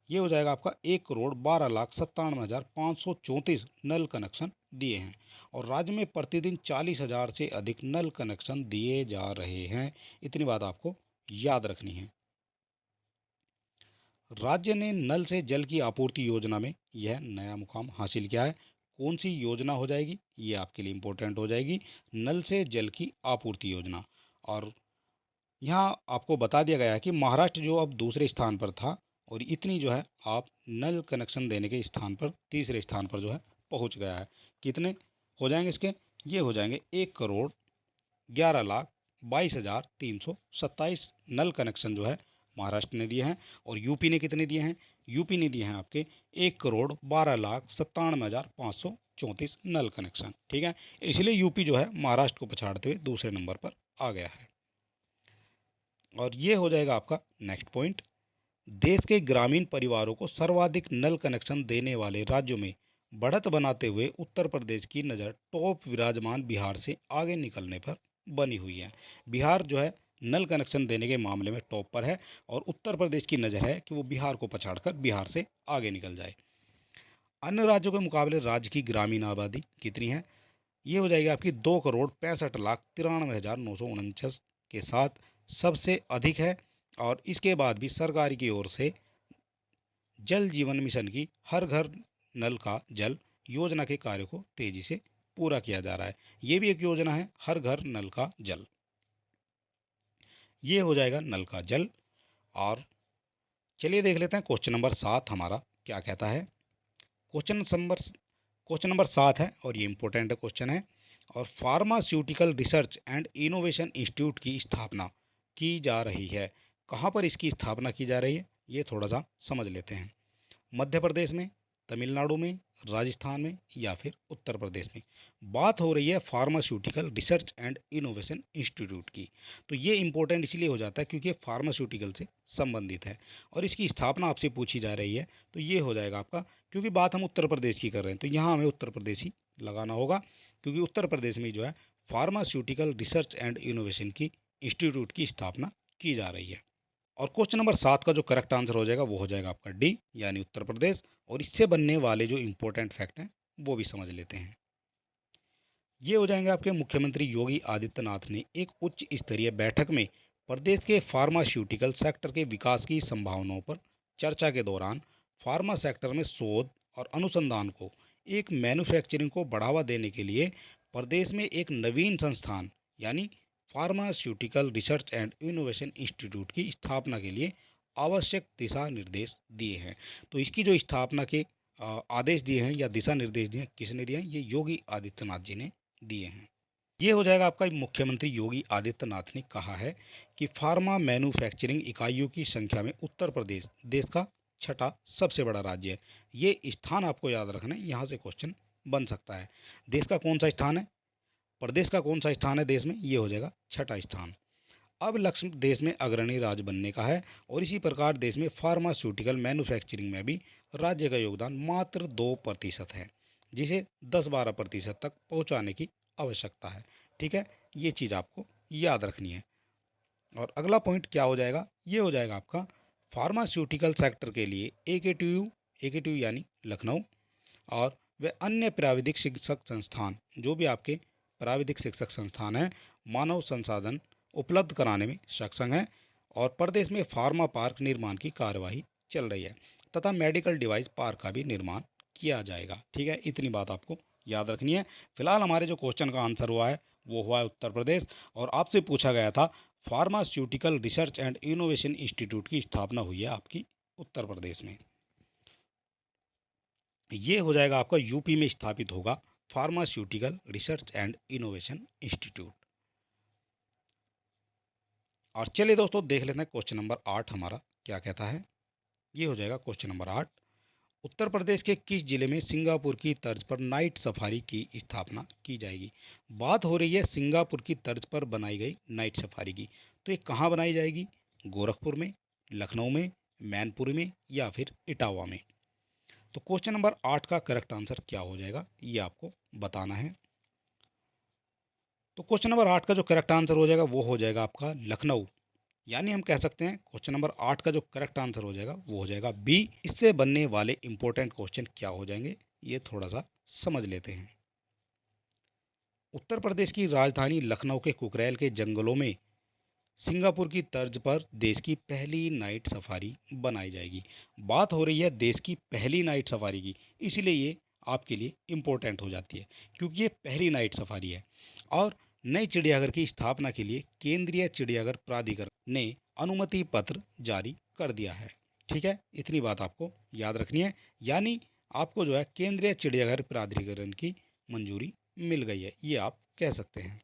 ये हो जाएगा आपका 1,12,97,534 नल कनेक्शन दिए हैं और राज्य में प्रतिदिन 40,000 से अधिक नल कनेक्शन दिए जा रहे हैं। इतनी बात आपको याद रखनी है। राज्य ने नल से जल की आपूर्ति योजना में यह नया मुकाम हासिल किया है। कौन सी योजना हो जाएगी ये आपके लिए इम्पोर्टेंट हो जाएगी, नल से जल की आपूर्ति योजना। और यहाँ आपको बता दिया गया है कि महाराष्ट्र जो अब दूसरे स्थान पर था और इतनी जो है आप नल कनेक्शन देने के स्थान पर तीसरे स्थान पर जो है पहुँच गया है। कितने हो जाएंगे इसके, ये हो जाएंगे 1,11,22,327 नल कनेक्शन जो है महाराष्ट्र ने दिए हैं। और यूपी ने कितने दिए हैं, यूपी ने दिए हैं आपके 1,12,97,534 नल कनेक्शन। ठीक है, इसलिए यूपी जो है महाराष्ट्र को पछाड़ते हुए दूसरे नंबर पर आ गया है। और ये हो जाएगा आपका नेक्स्ट पॉइंट। देश के ग्रामीण परिवारों को सर्वाधिक नल कनेक्शन देने वाले राज्यों में बढ़त बनाते हुए उत्तर प्रदेश की नज़र टॉप विराजमान बिहार से आगे निकलने पर बनी हुई है। बिहार जो है नल कनेक्शन देने के मामले में टॉप पर है और उत्तर प्रदेश की नज़र है कि वो बिहार को पछाड़कर बिहार से आगे निकल जाए। अन्य राज्यों के मुकाबले राज्य की ग्रामीण आबादी कितनी है, ये हो जाएगी आपकी 2,65,93,949 के साथ सबसे अधिक है। और इसके बाद भी सरकार की ओर से जल जीवन मिशन की हर घर नल का जल योजना के कार्य को तेजी से पूरा किया जा रहा है। ये भी एक योजना है, हर घर नल का जल। ये हो जाएगा नल का जल। और चलिए देख लेते हैं क्वेश्चन नंबर 7 हमारा क्या कहता है। क्वेश्चन नंबर 7 है और ये इंपॉर्टेंट क्वेश्चन है। और pharmaceutical research and innovation institute की स्थापना की जा रही है। कहाँ पर इसकी स्थापना की जा रही है ये थोड़ा सा समझ लेते हैं। मध्य प्रदेश में, तमिलनाडु में, राजस्थान में या फिर उत्तर प्रदेश में। बात हो रही है pharmaceutical research and innovation institute की। तो ये इंपॉर्टेंट इसलिए हो जाता है क्योंकि ये फार्मास्यूटिकल से संबंधित है और इसकी स्थापना आपसे पूछी जा रही है। तो ये हो जाएगा आपका, क्योंकि बात हम उत्तर प्रदेश की कर रहे हैं तो यहाँ हमें उत्तर प्रदेश ही लगाना होगा, क्योंकि उत्तर प्रदेश में जो है फार्मास्यूटिकल रिसर्च एंड इनोवेशन की इंस्टीट्यूट की स्थापना की जा रही है। और क्वेश्चन नंबर 7 का जो करेक्ट आंसर हो जाएगा वो हो जाएगा आपका डी यानी उत्तर प्रदेश। और इससे बनने वाले जो इंपॉर्टेंट फैक्ट हैं वो भी समझ लेते हैं। ये हो जाएंगे आपके मुख्यमंत्री योगी आदित्यनाथ ने एक उच्च स्तरीय बैठक में प्रदेश के फार्मास्यूटिकल सेक्टर के विकास की संभावनाओं पर चर्चा के दौरान फार्मा सेक्टर में शोध और अनुसंधान को एक मैन्युफैक्चरिंग को बढ़ावा देने के लिए प्रदेश में एक नवीन संस्थान यानी pharmaceutical research and innovation institute की स्थापना के लिए आवश्यक दिशा निर्देश दिए हैं। तो इसकी जो स्थापना के आदेश दिए हैं या दिशा निर्देश दिए हैं, किसने दिए हैं? ये योगी आदित्यनाथ जी ने दिए हैं। ये हो जाएगा आपका, मुख्यमंत्री योगी आदित्यनाथ ने कहा है कि फार्मा मैन्युफैक्चरिंग इकाइयों की संख्या में उत्तर प्रदेश देश का छठा सबसे बड़ा राज्य है। ये स्थान आपको याद रखना है, यहाँ से क्वेश्चन बन सकता है। देश का कौन सा स्थान है, प्रदेश का कौन सा स्थान है देश में? ये हो जाएगा छठा स्थान। अब लक्ष्य देश में अग्रणी राज्य बनने का है और इसी प्रकार देश में फार्मास्यूटिकल मैन्युफैक्चरिंग में भी राज्य का योगदान मात्र 2% है, जिसे 10-12% तक पहुंचाने की आवश्यकता है। ठीक है, ये चीज़ आपको याद रखनी है। और अगला पॉइंट क्या हो जाएगा? ये हो जाएगा आपका फार्मास्यूटिकल सेक्टर के लिए AKTU यानी लखनऊ और वे अन्य प्राविधिक शिक्षक संस्थान, जो भी आपके प्राविधिक शिक्षक संस्थान हैं, मानव संसाधन उपलब्ध कराने में सक्षम है। और प्रदेश में फार्मा पार्क निर्माण की कार्यवाही चल रही है तथा मेडिकल डिवाइस पार्क का भी निर्माण किया जाएगा। ठीक है, इतनी बात आपको याद रखनी है। फिलहाल हमारे जो क्वेश्चन का आंसर हुआ है वो हुआ है उत्तर प्रदेश। और आपसे पूछा गया था pharmaceutical research and innovation institute की स्थापना हुई है आपकी उत्तर प्रदेश में। ये हो जाएगा आपका यूपी में स्थापित होगा pharmaceutical research and innovation institute. और चलिए दोस्तों देख लेते हैं क्वेश्चन नंबर 8 हमारा क्या कहता है। ये हो जाएगा क्वेश्चन नंबर 8। उत्तर प्रदेश के किस जिले में सिंगापुर की तर्ज पर नाइट सफारी की स्थापना की जाएगी? बात हो रही है सिंगापुर की तर्ज पर बनाई गई नाइट सफारी की। तो ये कहाँ बनाई जाएगी? गोरखपुर में, लखनऊ में, मैनपुरी में या फिर इटावा में? तो क्वेश्चन नंबर 8 का करेक्ट आंसर क्या हो जाएगा ये आपको बताना है। तो क्वेश्चन नंबर 8 का जो करेक्ट आंसर हो जाएगा वो हो जाएगा आपका लखनऊ। यानी हम कह सकते हैं क्वेश्चन नंबर 8 का जो करेक्ट आंसर हो जाएगा वो हो जाएगा बी। इससे बनने वाले इंपॉर्टेंट क्वेश्चन क्या हो जाएंगे ये थोड़ा सा समझ लेते हैं। उत्तर प्रदेश की राजधानी लखनऊ के कुकरेल के जंगलों में सिंगापुर की तर्ज पर देश की पहली नाइट सफारी बनाई जाएगी। बात हो रही है देश की पहली नाइट सफारी की, इसलिए ये आपके लिए इम्पोर्टेंट हो जाती है क्योंकि ये पहली नाइट सफारी है। और नए चिड़ियाघर की स्थापना के लिए केंद्रीय चिड़ियाघर प्राधिकरण ने अनुमति पत्र जारी कर दिया है। ठीक है, इतनी बात आपको याद रखनी है। यानी आपको जो है केंद्रीय चिड़ियाघर प्राधिकरण की मंजूरी मिल गई है, ये आप कह सकते हैं।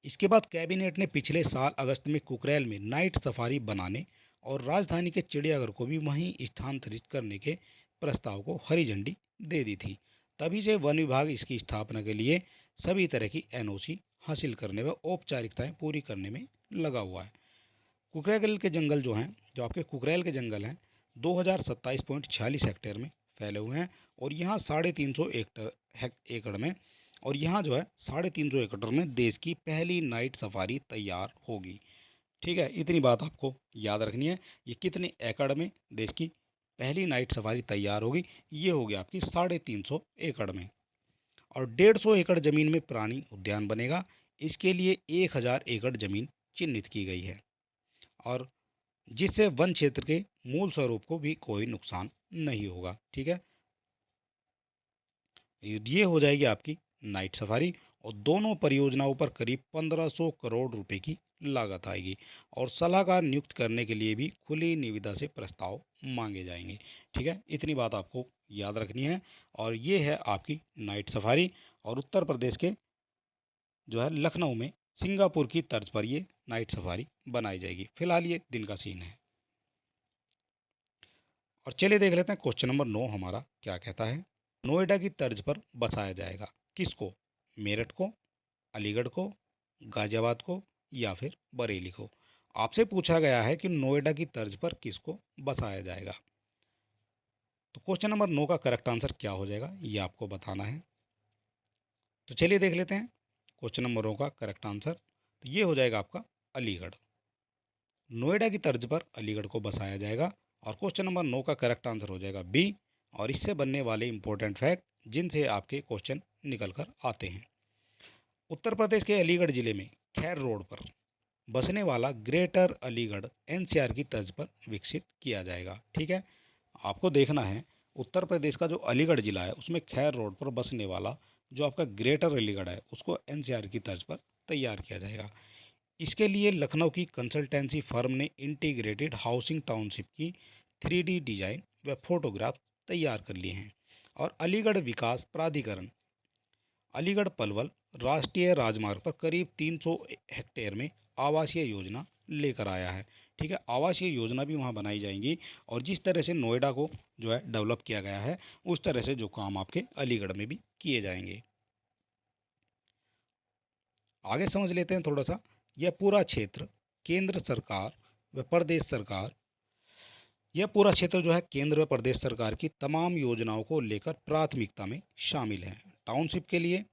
इसके बाद कैबिनेट ने पिछले साल अगस्त में कुकरेल में नाइट सफारी बनाने और राजधानी के चिड़ियाघर को भी वहीं स्थानांतरित करने के प्रस्ताव को हरी झंडी दे दी थी। तभी से वन विभाग इसकी स्थापना के लिए सभी तरह की NOC हासिल करने व औपचारिकताएं पूरी करने में लगा हुआ है। कुकरेल के जंगल जो हैं, जो आपके कुकरेल के जंगल हैं, 2027.46 हेक्टेयर में फैले हुए हैं और यहाँ 350 एकड़ में, और यहाँ जो है 350 एकड़ में देश की पहली नाइट सफारी तैयार होगी। ठीक है, इतनी बात आपको याद रखनी है। ये कितने एकड़ में देश की पहली नाइट सफारी तैयार होगी? ये होगी आपकी 350 एकड़ में। और 150 एकड़ जमीन में प्राणी उद्यान बनेगा। इसके लिए 1000 एकड़ जमीन चिन्हित की गई है और जिससे वन क्षेत्र के मूल स्वरूप को भी कोई नुकसान नहीं होगा। ठीक है, ये हो जाएगी आपकी नाइट सफारी और दोनों परियोजनाओं पर करीब 1500 करोड़ रुपए की लागत आएगी और सलाहकार नियुक्त करने के लिए भी खुली निविदा से प्रस्ताव मांगे जाएंगे। ठीक है, इतनी बात आपको याद रखनी है। और ये है आपकी नाइट सफारी और उत्तर प्रदेश के जो है लखनऊ में सिंगापुर की तर्ज पर ये नाइट सफारी बनाई जाएगी। फिलहाल ये दिन का सीन है। और चलिए देख लेते हैं क्वेश्चन नंबर 9 हमारा क्या कहता है। नोएडा की तर्ज पर बसाया जाएगा किसको? मेरठ को, अलीगढ़ को, गाजियाबाद को या फिर बरेली को? आपसे पूछा गया है कि नोएडा की तर्ज पर किसको बसाया जाएगा। तो क्वेश्चन नंबर 9 का करेक्ट आंसर क्या हो जाएगा ये आपको बताना है। तो चलिए देख लेते हैं क्वेश्चन नंबर 9 का करेक्ट आंसर। तो ये हो जाएगा आपका अलीगढ़। नोएडा की तर्ज पर अलीगढ़ को बसाया जाएगा और क्वेश्चन नंबर 9 का करेक्ट आंसर हो जाएगा बी। और इससे बनने वाले इंपॉर्टेंट फैक्ट जिनसे आपके क्वेश्चन निकल कर आते हैं। उत्तर प्रदेश के अलीगढ़ जिले में खैर रोड पर बसने वाला ग्रेटर अलीगढ़ NCR की तर्ज पर विकसित किया जाएगा। ठीक है, आपको देखना है उत्तर प्रदेश का जो अलीगढ़ ज़िला है उसमें खैर रोड पर बसने वाला जो आपका ग्रेटर अलीगढ़ है उसको एनसीआर की तर्ज पर तैयार किया जाएगा। इसके लिए लखनऊ की कंसल्टेंसी फर्म ने इंटीग्रेटेड हाउसिंग टाउनशिप की 3D डिजाइन व फोटोग्राफ तैयार कर लिए हैं। और अलीगढ़ विकास प्राधिकरण अलीगढ़ पलवल राष्ट्रीय राजमार्ग पर करीब 300 हेक्टेयर में आवासीय योजना लेकर आया है। ठीक है, आवासीय योजना भी वहाँ बनाई जाएंगी और जिस तरह से नोएडा को जो है डेवलप किया गया है उस तरह से जो काम आपके अलीगढ़ में भी किए जाएंगे। आगे समझ लेते हैं थोड़ा सा। यह पूरा क्षेत्र केंद्र सरकार व प्रदेश सरकार यह पूरा क्षेत्र जो है केंद्र व प्रदेश सरकार की तमाम योजनाओं को लेकर प्राथमिकता में शामिल है। टाउनशिप के लिए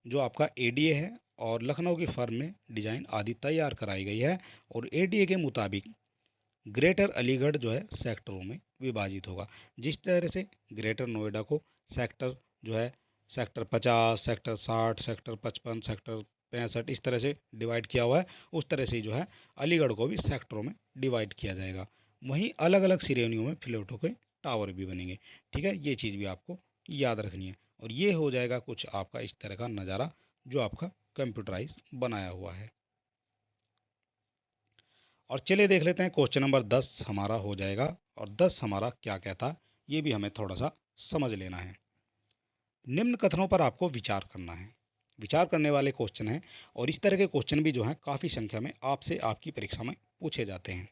जो आपका एडीए है और लखनऊ की फर्म में डिज़ाइन आदि तैयार कराई गई है और एडीए के मुताबिक ग्रेटर अलीगढ़ जो है सेक्टरों में विभाजित होगा। जिस तरह से ग्रेटर नोएडा को सेक्टर जो है सेक्टर 50, सेक्टर 60, सेक्टर 55, सेक्टर 65 इस तरह से डिवाइड किया हुआ है, उस तरह से जो है अलीगढ़ को भी सेक्टरों में डिवाइड किया जाएगा। वहीं अलग अलग श्रेणियों में फ्लैटों के टावर भी बनेंगे। ठीक है, ये चीज़ भी आपको याद रखनी है। और ये हो जाएगा कुछ आपका इस तरह का नज़ारा जो आपका कंप्यूटराइज बनाया हुआ है। और चलिए देख लेते हैं क्वेश्चन नंबर 10 हमारा हो जाएगा। और 10 हमारा क्या कहता ये भी हमें थोड़ा सा समझ लेना है। निम्न कथनों पर आपको विचार करना है। विचार करने वाले क्वेश्चन हैं और इस तरह के क्वेश्चन भी जो हैं काफ़ी संख्या में आपसे आपकी परीक्षा में पूछे जाते हैं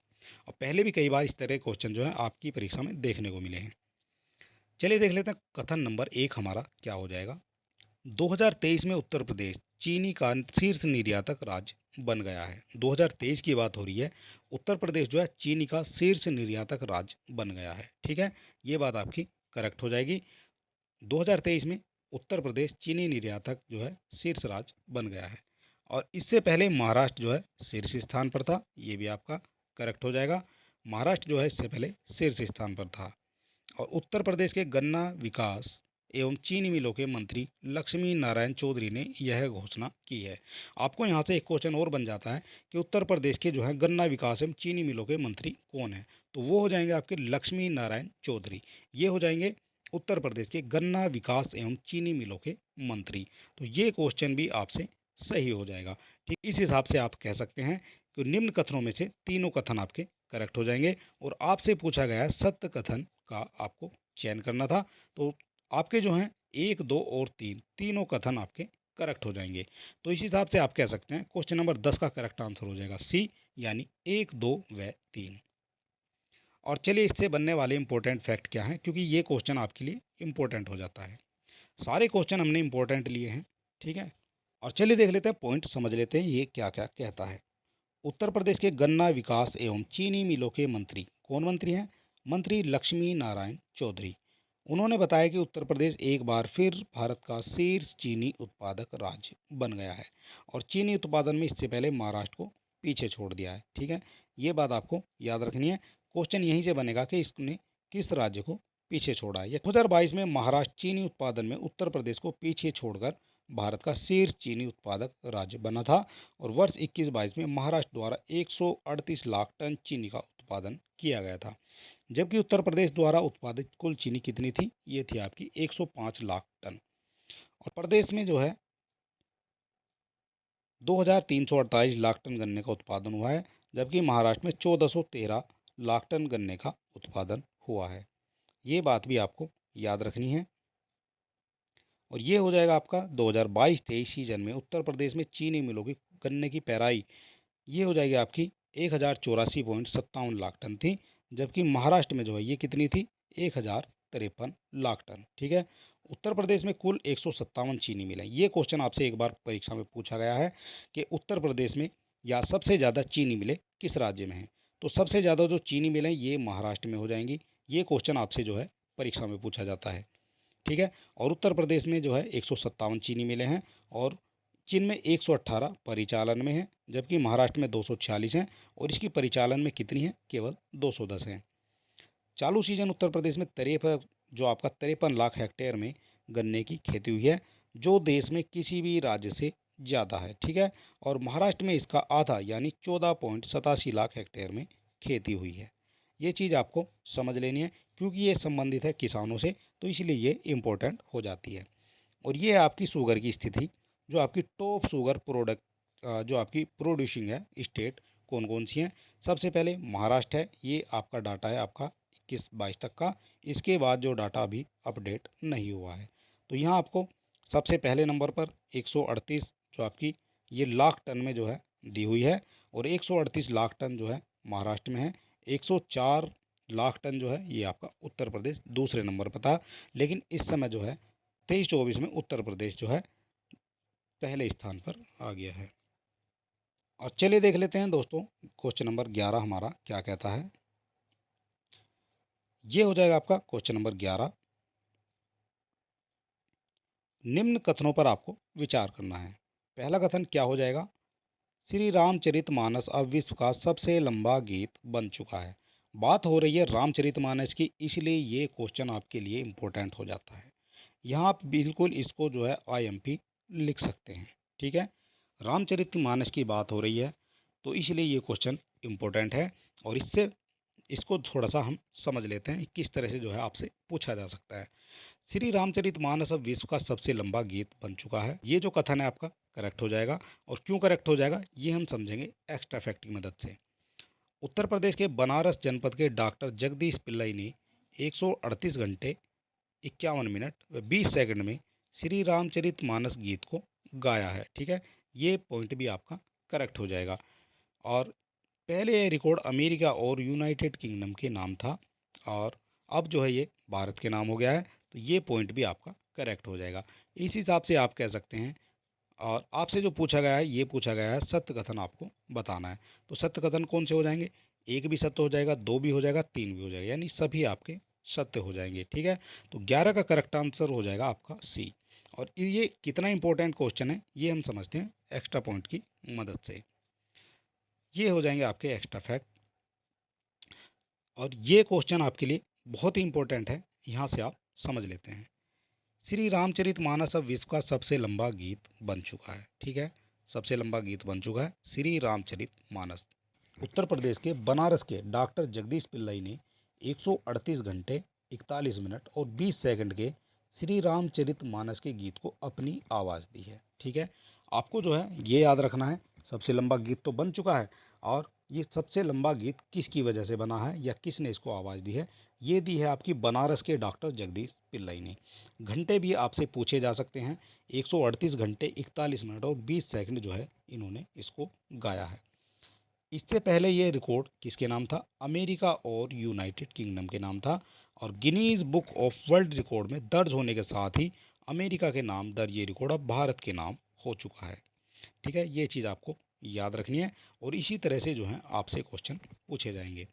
और पहले भी कई बार इस तरह के क्वेश्चन जो हैं आपकी परीक्षा में देखने को मिले हैं। चलिए देख लेते हैं कथन नंबर 1 हमारा क्या हो जाएगा। 2023 में उत्तर प्रदेश चीनी का शीर्ष निर्यातक राज्य बन गया है। 2023 की बात हो रही है। उत्तर प्रदेश जो है चीनी का शीर्ष निर्यातक राज्य बन गया है। ठीक है, ये बात आपकी करेक्ट हो जाएगी। 2023 में उत्तर प्रदेश चीनी निर्यातक जो है शीर्ष राज्य बन गया है। और इससे पहले महाराष्ट्र जो है शीर्ष स्थान पर था, ये भी आपका करेक्ट हो जाएगा। महाराष्ट्र जो है इससे पहले शीर्ष स्थान पर था। और उत्तर प्रदेश के गन्ना विकास एवं चीनी मिलों के मंत्री लक्ष्मी नारायण चौधरी ने यह घोषणा की है। आपको यहाँ से एक क्वेश्चन और बन जाता है कि उत्तर प्रदेश के जो है गन्ना विकास एवं चीनी मिलों के मंत्री कौन है, तो वो हो जाएंगे आपके लक्ष्मी नारायण चौधरी। ये हो जाएंगे उत्तर प्रदेश के गन्ना विकास एवं चीनी मिलों के मंत्री। तो ये क्वेश्चन भी आपसे सही हो जाएगा। ठीक, इस हिसाब से आप कह सकते हैं कि निम्न कथनों में से तीनों कथन आपके करेक्ट हो जाएंगे। और आपसे पूछा गया है सत्य कथन का आपको चयन करना था, तो आपके जो हैं 1, 2 और 3 तीनों कथन आपके करेक्ट हो जाएंगे। तो इस हिसाब से आप कह सकते हैं क्वेश्चन नंबर 10 का करेक्ट आंसर हो जाएगा सी, यानी 1, 2 व 3। और चलिए इससे बनने वाले इंपॉर्टेंट फैक्ट क्या हैं, क्योंकि ये क्वेश्चन आपके लिए इंपॉर्टेंट हो जाता है। सारे क्वेश्चन हमने इंपॉर्टेंट लिए हैं। ठीक है, और चलिए देख लेते हैं पॉइंट, समझ लेते हैं ये क्या क्या कहता है। उत्तर प्रदेश के गन्ना विकास एवं चीनी मिलों के मंत्री कौन मंत्री हैं? मंत्री लक्ष्मी नारायण चौधरी। उन्होंने बताया कि उत्तर प्रदेश एक बार फिर भारत का शीर्ष चीनी उत्पादक राज्य बन गया है और चीनी उत्पादन में इससे पहले महाराष्ट्र को पीछे छोड़ दिया है। ठीक है, ये बात आपको याद रखनी है। क्वेश्चन यहीं से बनेगा कि इसने किस राज्य को पीछे छोड़ा है। 2022 में महाराष्ट्र चीनी उत्पादन में उत्तर प्रदेश को पीछे छोड़कर भारत का शीर्ष चीनी उत्पादक राज्य बना था। और वर्ष 21-22 में महाराष्ट्र द्वारा 138 लाख टन चीनी का उत्पादन किया गया था, जबकि उत्तर प्रदेश द्वारा उत्पादित कुल चीनी कितनी थी? ये थी आपकी 105 लाख टन। और प्रदेश में जो है 2348 लाख टन गन्ने का उत्पादन हुआ है, जबकि महाराष्ट्र में 1413 लाख टन गन्ने का उत्पादन हुआ है। ये बात भी आपको याद रखनी है। और ये हो जाएगा आपका 2022-23 सीजन में उत्तर प्रदेश में चीनी मिलों की गन्ने की पैराई ये हो जाएगी आपकी 1084.57 लाख टन थी, जबकि महाराष्ट्र में जो है ये कितनी थी? 1053 लाख टन। ठीक है, उत्तर प्रदेश में कुल 157 चीनी मिल हैं। ये क्वेश्चन आपसे एक बार परीक्षा में पूछा गया है कि उत्तर प्रदेश में या सबसे ज़्यादा चीनी मिलें किस राज्य में हैं? तो सबसे ज़्यादा जो चीनी मिलें ये महाराष्ट्र में हो जाएंगी। ये क्वेश्चन आपसे जो है परीक्षा में पूछा जाता है। ठीक है, और उत्तर प्रदेश में जो है 157 चीनी मिलें हैं और जिनमें 118 परिचालन में हैं, जबकि महाराष्ट्र में 246 हैं और इसकी परिचालन में कितनी है? केवल 210 हैं। चालू सीजन उत्तर प्रदेश में 53 लाख हेक्टेयर में गन्ने की खेती हुई है, जो देश में किसी भी राज्य से ज़्यादा है। ठीक है, और महाराष्ट्र में इसका आधा यानी 14.87 लाख हेक्टेयर में खेती हुई है। ये चीज़ आपको समझ लेनी है, क्योंकि ये संबंधित है किसानों से, तो इसलिए ये इम्पोर्टेंट हो जाती है। और ये है आपकी शुगर की स्थिति, जो आपकी टॉप शुगर प्रोडक्ट जो आपकी प्रोड्यूसिंग है स्टेट कौन कौन सी हैं। सबसे पहले महाराष्ट्र है, ये आपका डाटा है आपका 21-22 तक का। इसके बाद जो डाटा अभी अपडेट नहीं हुआ है, तो यहाँ आपको सबसे पहले नंबर पर 138 जो आपकी ये लाख टन में जो है दी हुई है, और 138 लाख टन जो है महाराष्ट्र में है। 104 लाख टन जो है ये आपका उत्तर प्रदेश दूसरे नंबर पर था, लेकिन इस समय जो है 23-24 में उत्तर प्रदेश जो है पहले स्थान पर आ गया है। और चलिए देख लेते हैं दोस्तों, क्वेश्चन नंबर 11 हमारा क्या कहता है। ये हो जाएगा आपका क्वेश्चन नंबर 11। निम्न कथनों पर आपको विचार करना है। पहला कथन क्या हो जाएगा, श्री रामचरितमानस अब विश्व का सबसे लंबा गीत बन चुका है। बात हो रही है रामचरितमानस की, इसलिए ये क्वेश्चन आपके लिए इम्पोर्टेंट हो जाता है। यहाँ आप बिल्कुल इसको जो है IMP लिख सकते हैं। ठीक है, रामचरितमानस की बात हो रही है, तो इसलिए ये क्वेश्चन इम्पोर्टेंट है। और इसको थोड़ा सा हम समझ लेते हैं किस तरह से जो है आपसे पूछा जा सकता है। श्री रामचरितमानस अब विश्व का सबसे लंबा गीत बन चुका है, ये जो कथन है आपका करेक्ट हो जाएगा। और क्यों करेक्ट हो जाएगा ये हम समझेंगे एक्स्ट्रा फैक्ट की मदद से। उत्तर प्रदेश के बनारस जनपद के डॉक्टर जगदीश पिल्लई ने 138 घंटे 51 मिनट व 20 सेकंड में श्री रामचरितमानस गीत को गाया है। ठीक है, ये पॉइंट भी आपका करेक्ट हो जाएगा। और पहले ये रिकॉर्ड अमेरिका और यूनाइटेड किंगडम के नाम था, और अब जो है ये भारत के नाम हो गया है, तो ये पॉइंट भी आपका करेक्ट हो जाएगा। इस हिसाब से आप कह सकते हैं। और आपसे जो पूछा गया है, ये पूछा गया है सत्य कथन आपको बताना है। तो सत्य कथन कौन से हो जाएंगे, एक भी सत्य हो जाएगा, दो भी हो जाएगा, तीन भी हो जाएगा, यानी सभी आपके सत्य हो जाएंगे। ठीक है, तो 11 का करेक्ट आंसर हो जाएगा आपका सी। और ये कितना इंपॉर्टेंट क्वेश्चन है ये हम समझते हैं एक्स्ट्रा पॉइंट की मदद से। ये हो जाएंगे आपके एक्स्ट्रा फैक्ट। और ये क्वेश्चन आपके लिए बहुत ही इंपॉर्टेंट है, यहाँ से आप समझ लेते हैं। श्री रामचरितमानस अब विश्व का सबसे लंबा गीत बन चुका है। ठीक है, सबसे लंबा गीत बन चुका है श्री रामचरितमानस। उत्तर प्रदेश के बनारस के डॉक्टर जगदीश पिल्लई ने 138 घंटे 41 मिनट और 20 सेकंड के श्री रामचरितमानस के गीत को अपनी आवाज़ दी है। ठीक है, आपको जो है ये याद रखना है, सबसे लंबा गीत तो बन चुका है, और ये सबसे लंबा गीत किसकी वजह से बना है या किसने इसको आवाज़ दी है, ये दी है आपकी बनारस के डॉक्टर जगदीश पिल्लई ने। घंटे भी आपसे पूछे जा सकते हैं, 138 घंटे 41 मिनट और 20 सेकंड जो है इन्होंने इसको गाया है। इससे पहले ये रिकॉर्ड किसके नाम था, अमेरिका और यूनाइटेड किंगडम के नाम था, और Guinness book of world record में दर्ज होने के साथ ही अमेरिका के नाम दर्ज ये रिकॉर्ड अब भारत के नाम हो चुका है। ठीक है, ये चीज़ आपको याद रखनी है, और इसी तरह से जो है आपसे क्वेश्चन पूछे जाएंगे।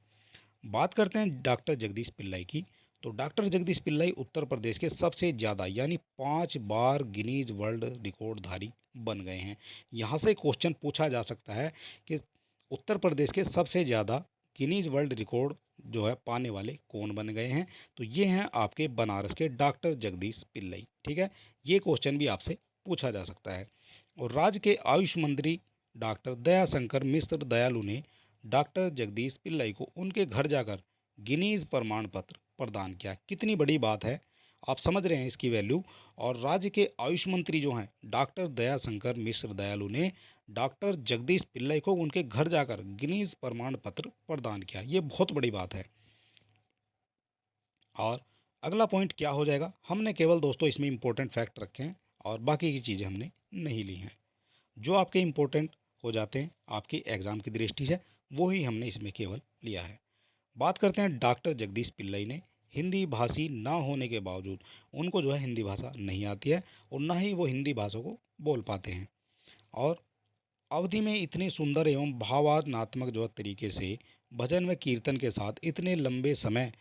बात करते हैं डॉक्टर जगदीश पिल्लई की। तो डॉक्टर जगदीश पिल्लई उत्तर प्रदेश के सबसे ज़्यादा यानी 5 बार गिनीज वर्ल्ड रिकॉर्डधारी बन गए हैं। यहाँ से क्वेश्चन पूछा जा सकता है कि उत्तर प्रदेश के सबसे ज़्यादा गिनीज वर्ल्ड रिकॉर्ड जो है पाने वाले कौन बन गए हैं, तो ये हैं आपके बनारस के डॉक्टर जगदीश पिल्लई। ठीक है, ये क्वेश्चन भी आपसे पूछा जा सकता है। और राज्य के आयुष मंत्री डॉक्टर दयाशंकर मिश्र दयालु ने डॉक्टर जगदीश पिल्लई को उनके घर जाकर गिनीज प्रमाण पत्र प्रदान किया। कितनी बड़ी बात है, आप समझ रहे हैं इसकी वैल्यू। और राज्य के आयुष मंत्री जो हैं डॉक्टर दयाशंकर मिश्र दयालु ने डॉक्टर जगदीश पिल्लई को उनके घर जाकर गिनीज प्रमाण पत्र प्रदान किया, ये बहुत बड़ी बात है। और अगला पॉइंट क्या हो जाएगा, हमने केवल दोस्तों इसमें इंपॉर्टेंट फैक्ट रखे हैं और बाकी की चीज़ें हमने नहीं ली हैं। जो आपके इम्पोर्टेंट हो जाते हैं आपकी एग्ज़ाम की दृष्टि से, वो ही हमने इसमें केवल लिया है। बात करते हैं डॉक्टर जगदीश पिल्लई ने हिंदी भाषी ना होने के बावजूद, उनको जो है हिंदी भाषा नहीं आती है और ना ही वो हिंदी भाषा को बोल पाते हैं, और अवधि में इतने सुंदर एवं भावनात्मक जो तरीके से भजन व कीर्तन के साथ इतने लंबे समय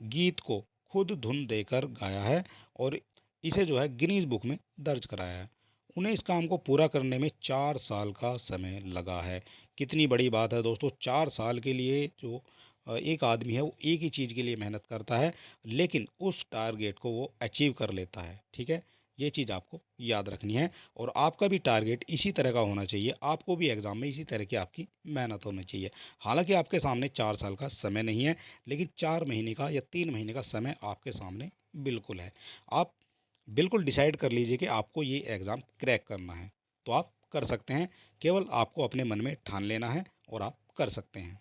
गीत को खुद धुन देकर गाया है, और इसे जो है गिनीज बुक में दर्ज कराया है। उन्हें इस काम को पूरा करने में 4 साल का समय लगा है। कितनी बड़ी बात है दोस्तों, 4 साल के लिए जो एक आदमी है वो एक ही चीज़ के लिए मेहनत करता है, लेकिन उस टारगेट को वो अचीव कर लेता है। ठीक है, ये चीज़ आपको याद रखनी है। और आपका भी टारगेट इसी तरह का होना चाहिए, आपको भी एग्ज़ाम में इसी तरह की आपकी मेहनत होनी चाहिए। हालांकि आपके सामने 4 साल का समय नहीं है, लेकिन 4 महीने का या 3 महीने का समय आपके सामने बिल्कुल है। आप बिल्कुल डिसाइड कर लीजिए कि आपको ये एग्ज़ाम क्रैक करना है, तो आप कर सकते हैं। केवल आपको अपने मन में ठान लेना है और आप कर सकते हैं।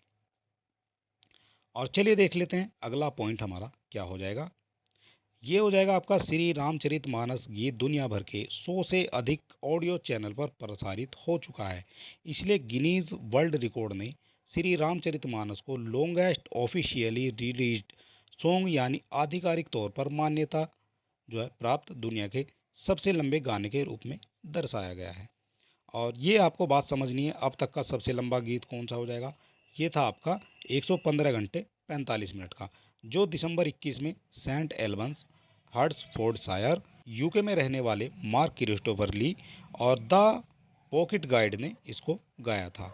और चलिए देख लेते हैं अगला पॉइंट हमारा क्या हो जाएगा। ये हो जाएगा आपका श्री रामचरितमानस गीत दुनिया भर के 100 से अधिक ऑडियो चैनल पर प्रसारित हो चुका है। इसलिए गिनीज वर्ल्ड रिकॉर्ड ने श्री रामचरितमानस को लॉन्गेस्ट ऑफिशियली रिलीज्ड सॉन्ग यानी आधिकारिक तौर पर मान्यता जो है प्राप्त दुनिया के सबसे लंबे गाने के रूप में दर्शाया गया है। और ये आपको बात समझनी है, अब तक का सबसे लंबा गीत कौन सा हो जाएगा। ये था आपका 115 घंटे 45 मिनट का, जो दिसंबर 21 में सेंट एल्बंस हर्ट्सफोर्डशायर यूके में रहने वाले मार्क क्रिस्टोफर ली और द पॉकेट गाइड ने इसको गाया था।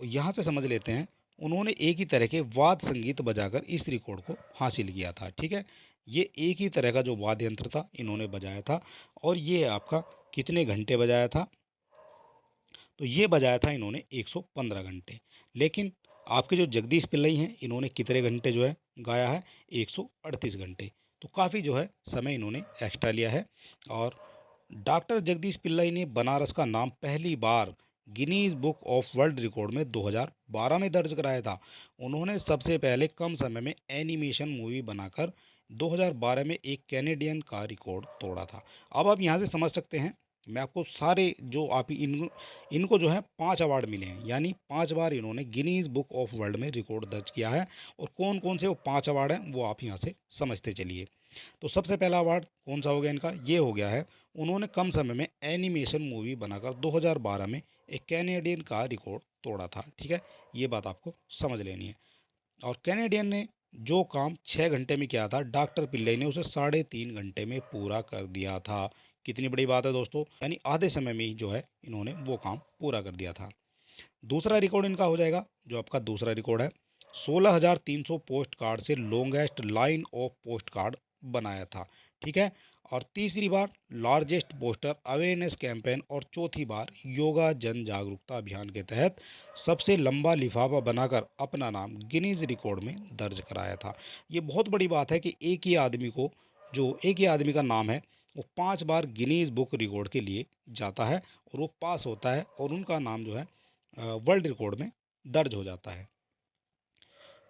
यहाँ से समझ लेते हैं, उन्होंने एक ही तरह के वाद्य संगीत बजाकर इस रिकॉर्ड को हासिल किया था। ठीक है, ये एक ही तरह का जो वाद्य यंत्र था इन्होंने बजाया था। और ये आपका कितने घंटे बजाया था, तो ये बजाया था इन्होंने 115 घंटे। लेकिन आपके जो जगदीश पिल्लई हैं इन्होंने कितने घंटे जो है गाया है, 138 घंटे। तो काफ़ी जो है समय इन्होंने एक्स्ट्रा लिया है। और डॉक्टर जगदीश पिल्लई ने बनारस का नाम पहली बार Guinness book of world record में 2012 में दर्ज कराया था। उन्होंने सबसे पहले कम समय में एनिमेशन मूवी बनाकर 2012 में एक कैनेडियन का रिकॉर्ड तोड़ा था। अब आप यहाँ से समझ सकते हैं, मैं आपको सारे जो आप इनको जो है 5 अवार्ड मिले हैं, यानी 5 बार इन्होंने गिनीज बुक ऑफ वर्ल्ड में रिकॉर्ड दर्ज किया है। और कौन कौन से वो 5 अवार्ड हैं वो आप यहाँ से समझते चलिए। तो सबसे पहला अवार्ड कौन सा हो गया इनका, ये हो गया है, उन्होंने कम समय में एनिमेशन मूवी बनाकर 2012 में एक कैनेडियन का रिकॉर्ड तोड़ा था। ठीक है, ये बात आपको समझ लेनी है। और कैनेडियन ने जो काम 6 घंटे में किया था, डॉक्टर पिल्लई ने उसे 3.5 घंटे में पूरा कर दिया था। कितनी बड़ी बात है दोस्तों, यानी आधे समय में ही जो है इन्होंने वो काम पूरा कर दिया था। दूसरा रिकॉर्ड इनका हो जाएगा, जो आपका दूसरा रिकॉर्ड है, 16,300 पोस्ट कार्ड से longest line of post card बनाया था। ठीक है, और तीसरी बार लार्जेस्ट पोस्टर अवेयरनेस कैंपेन, और चौथी बार योगा जन जागरूकता अभियान के तहत सबसे लंबा लिफाफा बनाकर अपना नाम गिनीज रिकॉर्ड में दर्ज कराया था। ये बहुत बड़ी बात है कि एक ही आदमी का नाम है, वो 5 बार गिनीज बुक रिकॉर्ड के लिए जाता है और वो पास होता है और उनका नाम जो है वर्ल्ड रिकॉर्ड में दर्ज हो जाता है।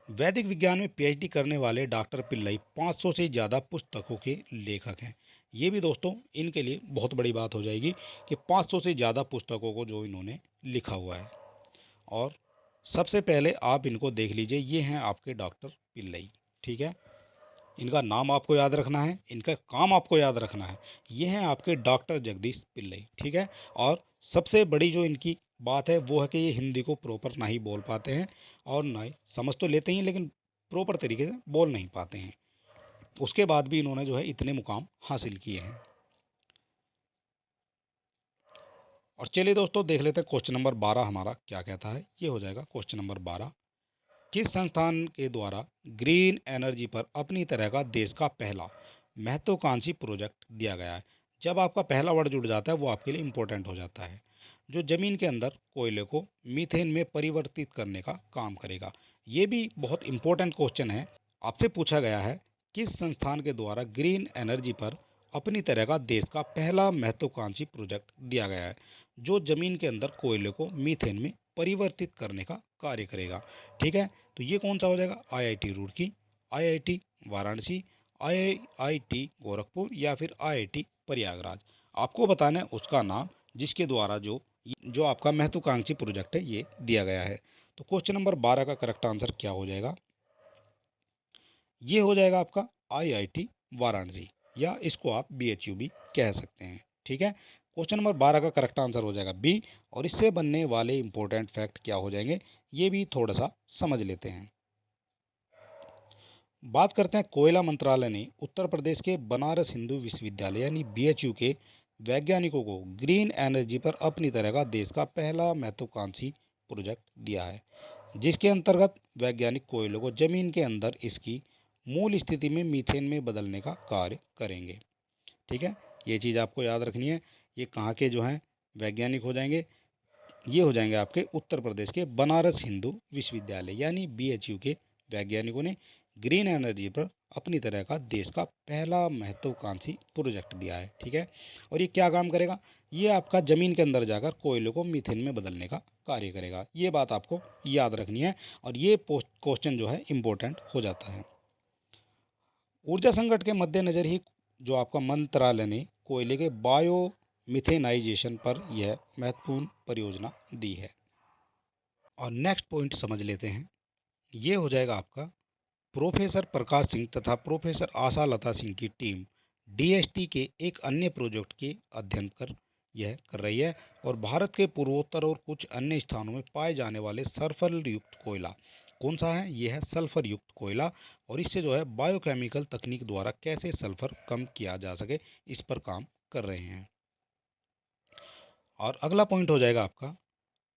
वैदिक विज्ञान में पीएचडी करने वाले डॉक्टर पिल्लई 500 से ज़्यादा पुस्तकों के लेखक हैं। ये भी दोस्तों इनके लिए बहुत बड़ी बात हो जाएगी कि 500 से ज़्यादा पुस्तकों को जो इन्होंने लिखा हुआ है। और सबसे पहले आप इनको देख लीजिए, ये हैं आपके डॉक्टर पिल्लई। ठीक है, इनका नाम आपको याद रखना है, इनका काम आपको याद रखना है। ये हैं आपके डॉक्टर जगदीश पिल्लई। ठीक है, और सबसे बड़ी जो इनकी बात है वो है कि ये हिंदी को प्रॉपर ना ही बोल पाते हैं, और ना ही समझ तो लेते हैं लेकिन प्रॉपर तरीके से बोल नहीं पाते हैं। उसके बाद भी इन्होंने जो है इतने मुकाम हासिल किए हैं। और चलिए दोस्तों देख लेते हैं क्वेश्चन नंबर 12 हमारा क्या कहता है। ये हो जाएगा क्वेश्चन नंबर 12, किस संस्थान के द्वारा ग्रीन एनर्जी पर अपनी तरह का देश का पहला महत्वाकांक्षी प्रोजेक्ट दिया गया है। जब आपका पहला वर्ड जुड़ जाता है वो आपके लिए इम्पोर्टेंट हो जाता है। जो जमीन के अंदर कोयले को मीथेन में परिवर्तित करने का काम करेगा। ये भी बहुत इम्पोर्टेंट क्वेश्चन है। आपसे पूछा गया है किस संस्थान के द्वारा ग्रीन एनर्जी पर अपनी तरह का देश का पहला महत्वाकांक्षी प्रोजेक्ट दिया गया है, जो जमीन के अंदर कोयले को मीथेन में परिवर्तित करने का कार्य करेगा। ठीक है, तो ये कौन सा हो जाएगा, IIT Roorkee, IIT Varanasi, IIT Gorakhpur या फिर आईआईटी प्रयागराज। आपको बताना है उसका नाम जिसके द्वारा जो जो आपका महत्वाकांक्षी प्रोजेक्ट है ये दिया गया है। तो क्वेश्चन नंबर 12 का करेक्ट आंसर क्या हो जाएगा, ये हो जाएगा आपका आईआईटी वाराणसी, या इसको आप बीएचयू भी कह सकते हैं। ठीक है, क्वेश्चन नंबर 12 का करेक्ट आंसर हो जाएगा बी। और इससे बनने वाले इंपॉर्टेंट फैक्ट क्या हो जाएंगे, ये भी थोड़ा सा समझ लेते हैं। बात करते हैं, कोयला मंत्रालय ने उत्तर प्रदेश के बनारस हिंदू विश्वविद्यालय यानी बीएचयू के वैज्ञानिकों को ग्रीन एनर्जी पर अपनी तरह का देश का पहला महत्वाकांक्षी प्रोजेक्ट दिया है, जिसके अंतर्गत वैज्ञानिक कोयले को जमीन के अंदर इसकी मूल स्थिति में मीथेन में बदलने का कार्य करेंगे। ठीक है, ये चीज़ आपको याद रखनी है। ये कहाँ के जो हैं वैज्ञानिक हो जाएंगे, ये हो जाएंगे आपके उत्तर प्रदेश के बनारस हिंदू विश्वविद्यालय यानी BHU के वैज्ञानिकों ने ग्रीन एनर्जी पर अपनी तरह का देश का पहला महत्वाकांक्षी प्रोजेक्ट दिया है। ठीक है, और ये क्या काम करेगा, ये आपका ज़मीन के अंदर जाकर कोयले को मीथेन में बदलने का कार्य करेगा। ये बात आपको याद रखनी है और ये क्वेश्चन जो है इम्पोर्टेंट हो जाता है। ऊर्जा संकट के मद्देनज़र ही जो आपका मंत्रालय ने कोयले के बायो मिथेनाइजेशन पर यह महत्वपूर्ण परियोजना दी है। और नेक्स्ट पॉइंट समझ लेते हैं, ये हो जाएगा आपका प्रोफेसर प्रकाश सिंह तथा प्रोफेसर आशा लता सिंह की टीम DST के एक अन्य प्रोजेक्ट के अध्ययन कर रही है और भारत के पूर्वोत्तर और कुछ अन्य स्थानों में पाए जाने वाले सल्फर युक्त कोयला कौन सा है, ये है सल्फर युक्त कोयला, और इससे जो है बायोकेमिकल तकनीक द्वारा कैसे सल्फर कम किया जा सके इस पर काम कर रहे हैं। और अगला पॉइंट हो जाएगा आपका,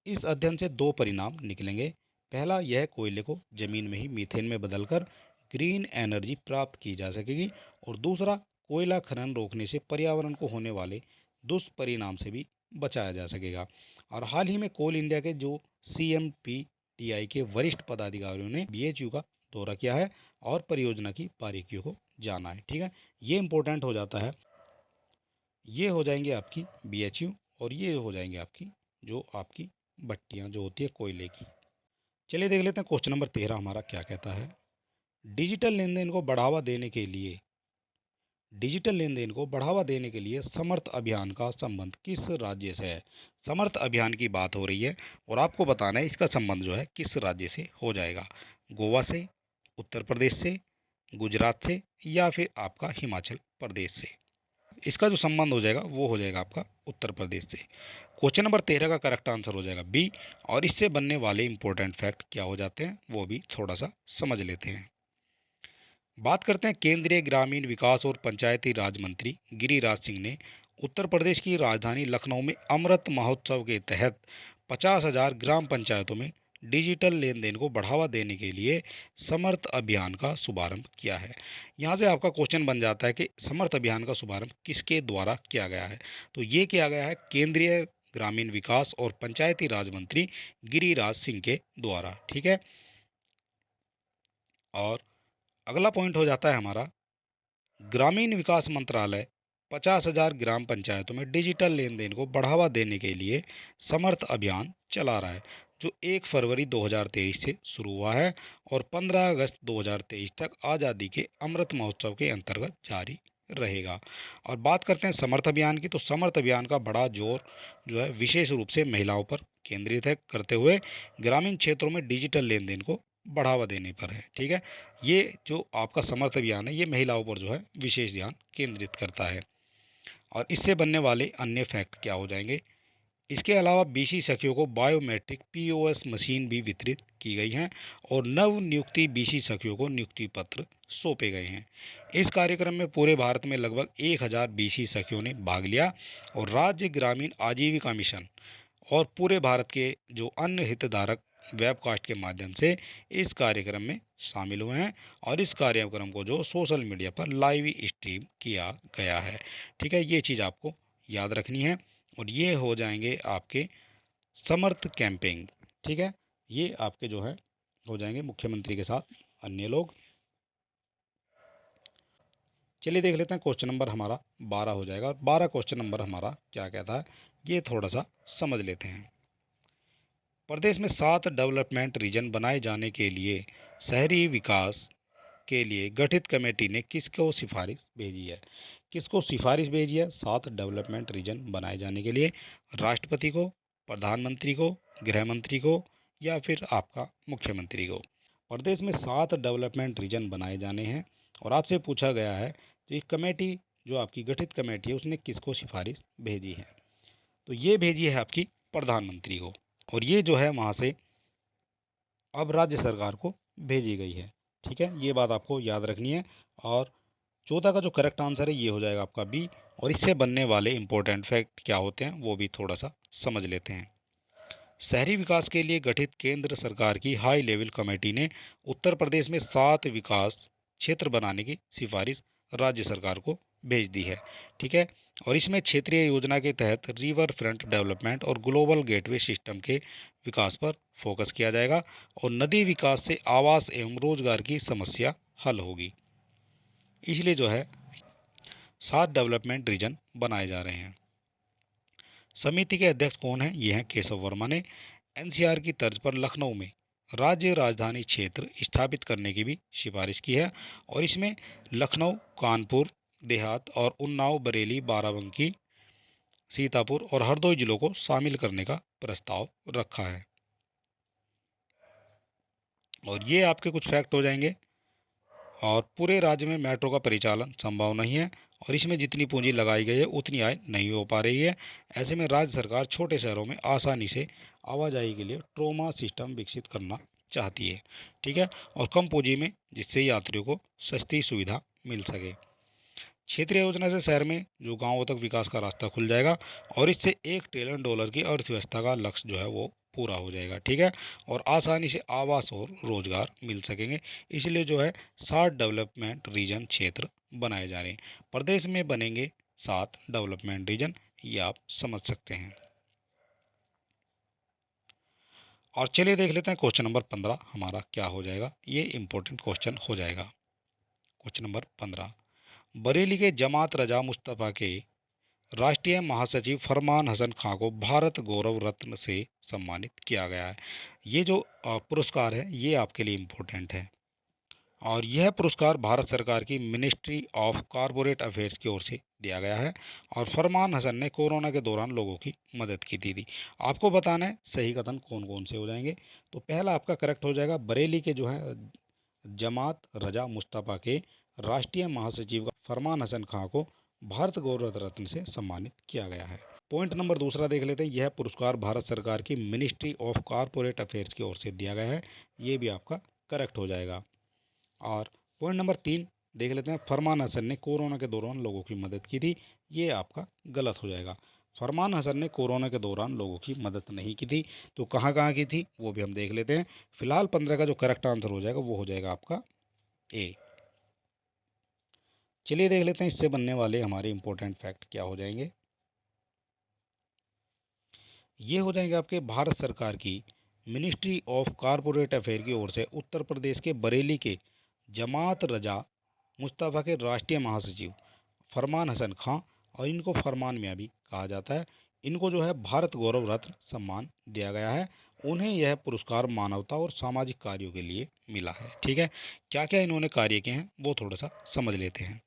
इस अध्ययन से दो परिणाम निकलेंगे। पहला, यह कोयले को जमीन में ही मीथेन में बदलकर ग्रीन एनर्जी प्राप्त की जा सकेगी, और दूसरा, कोयला खनन रोकने से पर्यावरण को होने वाले दुष्परिणाम से भी बचाया जा सकेगा। और हाल ही में कोल इंडिया के जो CMPTI के वरिष्ठ पदाधिकारियों ने BHU का दौरा किया है और परियोजना की बारीकियों को जाना है। ठीक है, ये इंपॉर्टेंट हो जाता है। ये हो जाएंगे आपकी BHU और ये हो जाएंगे आपकी जो आपकी भट्टियाँ जो होती है कोयले की। चलिए देख लेते हैं क्वेश्चन नंबर 13 हमारा क्या कहता है। डिजिटल लेन देन को बढ़ावा देने के लिए समर्थ अभियान का संबंध किस राज्य से है। समर्थ अभियान की बात हो रही है और आपको बताना है इसका संबंध जो है किस राज्य से हो जाएगा। गोवा से, उत्तर प्रदेश से, गुजरात से या फिर आपका हिमाचल प्रदेश से। इसका जो संबंध हो जाएगा वो हो जाएगा आपका उत्तर प्रदेश से। क्वेश्चन नंबर 13 का करेक्ट आंसर हो जाएगा बी। और इससे बनने वाले इंपॉर्टेंट फैक्ट क्या हो जाते हैं वो भी थोड़ा सा समझ लेते हैं। बात करते हैं, केंद्रीय ग्रामीण विकास और पंचायती राज मंत्री गिरिराज सिंह ने उत्तर प्रदेश की राजधानी लखनऊ में अमृत महोत्सव के तहत 50,000 ग्राम पंचायतों में डिजिटल लेन देन को बढ़ावा देने के लिए समर्थ अभियान का शुभारंभ किया है। यहाँ से आपका क्वेश्चन बन जाता है कि समर्थ अभियान का शुभारंभ किसके द्वारा किया गया है। तो ये किया गया है केंद्रीय ग्रामीण विकास और पंचायती राज मंत्री गिरिराज सिंह के द्वारा। ठीक है, और अगला पॉइंट हो जाता है हमारा, ग्रामीण विकास मंत्रालय 50,000 ग्राम पंचायतों में डिजिटल लेन देन को बढ़ावा देने के लिए समर्थ अभियान चला रहा है, जो 1 फरवरी 2023 से शुरू हुआ है और 15 अगस्त 2023 तक आज़ादी के अमृत महोत्सव के अंतर्गत जारी रहेगा। और बात करते हैं समर्थ अभियान की, तो समर्थ अभियान का बड़ा जोर जो है विशेष रूप से महिलाओं पर केंद्रित है, करते हुए ग्रामीण क्षेत्रों में डिजिटल लेन देन को बढ़ावा देने पर है। ठीक है, ये जो आपका समर्थ अभियान है ये महिलाओं पर जो है विशेष ध्यान केंद्रित करता है। और इससे बनने वाले अन्य फैक्ट क्या हो जाएंगे, इसके अलावा BC सखियों को बायोमेट्रिक POS मशीन भी वितरित की गई हैं और नव नियुक्ति BC सखियों को नियुक्ति पत्र सौंपे गए हैं। इस कार्यक्रम में पूरे भारत में लगभग 1,000 BC सखियों ने भाग लिया और राज्य ग्रामीण आजीविका मिशन और पूरे भारत के जो अन्य हितधारक वेबकास्ट के माध्यम से इस कार्यक्रम में शामिल हुए हैं और इस कार्यक्रम को जो सोशल मीडिया पर लाइव स्ट्रीम किया गया है। ठीक है, ये चीज़ आपको याद रखनी है। और ये हो जाएंगे आपके समर्थ कैंपेन। ठीक है, ये आपके जो है हो जाएंगे मुख्यमंत्री के साथ अन्य लोग। चलिए देख लेते हैं क्वेश्चन नंबर हमारा 12 हो जाएगा। 12 क्वेश्चन नंबर हमारा क्या कहता है ये थोड़ा सा समझ लेते हैं। प्रदेश में 7 डेवलपमेंट रीजन बनाए जाने के लिए शहरी विकास के लिए गठित कमेटी ने किसको सिफारिश भेजी है। किसको सिफारिश भेजी है 7 डेवलपमेंट रीजन बनाए जाने के लिए, राष्ट्रपति को, प्रधानमंत्री को, गृह मंत्री को या फिर आपका मुख्यमंत्री को। प्रदेश में 7 डेवलपमेंट रीजन बनाए जाने हैं और आपसे पूछा गया है तो ये कमेटी जो आपकी गठित कमेटी है उसने किसको सिफारिश भेजी है। तो ये भेजी है आपकी प्रधानमंत्री को और ये जो है वहाँ से अब राज्य सरकार को भेजी गई है। ठीक है, ये बात आपको याद रखनी है। और 14 का जो करेक्ट आंसर है ये हो जाएगा आपका बी। और इससे बनने वाले इंपॉर्टेंट फैक्ट क्या होते हैं वो भी थोड़ा सा समझ लेते हैं। शहरी विकास के लिए गठित केंद्र सरकार की हाई लेवल कमेटी ने उत्तर प्रदेश में 7 विकास क्षेत्र बनाने की सिफारिश राज्य सरकार को भेज दी है। ठीक है, और इसमें क्षेत्रीय योजना के तहत रिवर फ्रंट डेवलपमेंट और ग्लोबल गेटवे सिस्टम के विकास पर फोकस किया जाएगा और नदी विकास से आवास एवं रोजगार की समस्या हल होगी। इसलिए जो है 7 डेवलपमेंट रीजन बनाए जा रहे हैं। समिति के अध्यक्ष कौन हैं? ये हैं केशव वर्मा ने एनसीआर की तर्ज पर लखनऊ में राज्य राजधानी क्षेत्र स्थापित करने की भी सिफारिश की है और इसमें लखनऊ, कानपुर देहात और उन्नाव, बरेली, बाराबंकी, सीतापुर और हरदोई जिलों को शामिल करने का प्रस्ताव रखा है। और ये आपके कुछ फैक्ट हो जाएंगे। और पूरे राज्य में मेट्रो का परिचालन संभव नहीं है और इसमें जितनी पूंजी लगाई गई है उतनी आय नहीं हो पा रही है। ऐसे में राज्य सरकार छोटे शहरों में आसानी से आवाजाही के लिए ट्रोमा सिस्टम विकसित करना चाहती है। ठीक है, और कम पूंजी में, जिससे यात्रियों को सस्ती सुविधा मिल सके। क्षेत्रीय योजना से शहर में जो गांवों तक विकास का रास्ता खुल जाएगा और इससे $1 ट्रिलियन की अर्थव्यवस्था का लक्ष्य जो है वो पूरा हो जाएगा। ठीक है, और आसानी से आवास और रोजगार मिल सकेंगे। इसलिए जो है 7 डेवलपमेंट रीजन क्षेत्र बनाए जा रहे हैं। प्रदेश में बनेंगे 7 डेवलपमेंट रीजन, ये आप समझ सकते हैं। और चलिए देख लेते हैं क्वेश्चन नंबर 15 हमारा क्या हो जाएगा। ये इंपॉर्टेंट क्वेश्चन हो जाएगा। क्वेश्चन नंबर 15, बरेली के जमात रजा मुस्तफ़ा के राष्ट्रीय महासचिव फरमान हसन खां को भारत गौरव रत्न से सम्मानित किया गया है। ये जो पुरस्कार है ये आपके लिए इम्पोर्टेंट है और यह पुरस्कार भारत सरकार की मिनिस्ट्री ऑफ कॉरपोरेट अफेयर्स की ओर से दिया गया है और फरमान हसन ने कोरोना के दौरान लोगों की मदद की थी। आपको बताना है सही कथन कौन कौन से हो जाएंगे। तो पहला आपका करेक्ट हो जाएगा, बरेली के जो है जमात रजा मुस्तफ़ा के राष्ट्रीय महासचिव फरमान हसन खां को भारत गौरव रत्न से सम्मानित किया गया है। पॉइंट नंबर दूसरा देख लेते हैं। यह पुरस्कार भारत सरकार की मिनिस्ट्री ऑफ कॉरपोरेट अफेयर्स की ओर से दिया गया है। ये भी आपका करेक्ट हो जाएगा। और पॉइंट नंबर 3 देख लेते हैं। फरमान हसन ने कोरोना के दौरान लोगों की मदद की थी, ये आपका गलत हो जाएगा। फरमान हसन ने कोरोना के दौरान लोगों की मदद नहीं की थी। तो कहाँ कहाँ की थी वो भी हम देख लेते हैं। फिलहाल 15 का जो करेक्ट आंसर हो जाएगा वो हो जाएगा आपका ए। चलिए देख लेते हैं इससे बनने वाले हमारे इंपॉर्टेंट फैक्ट क्या हो जाएंगे। ये हो जाएंगे आपके भारत सरकार की मिनिस्ट्री ऑफ कॉरपोरेट अफेयर की ओर से उत्तर प्रदेश के बरेली के जमात रजा मुस्तफ़ा के राष्ट्रीय महासचिव फरमान हसन खां, और इनको फरमान मियाँ भी कहा जाता है, इनको जो है भारत गौरव रत्न सम्मान दिया गया है। उन्हें यह पुरस्कार मानवता और सामाजिक कार्यों के लिए मिला है। ठीक है, क्या क्या इन्होंने कार्य किए हैं वो थोड़ा सा समझ लेते हैं।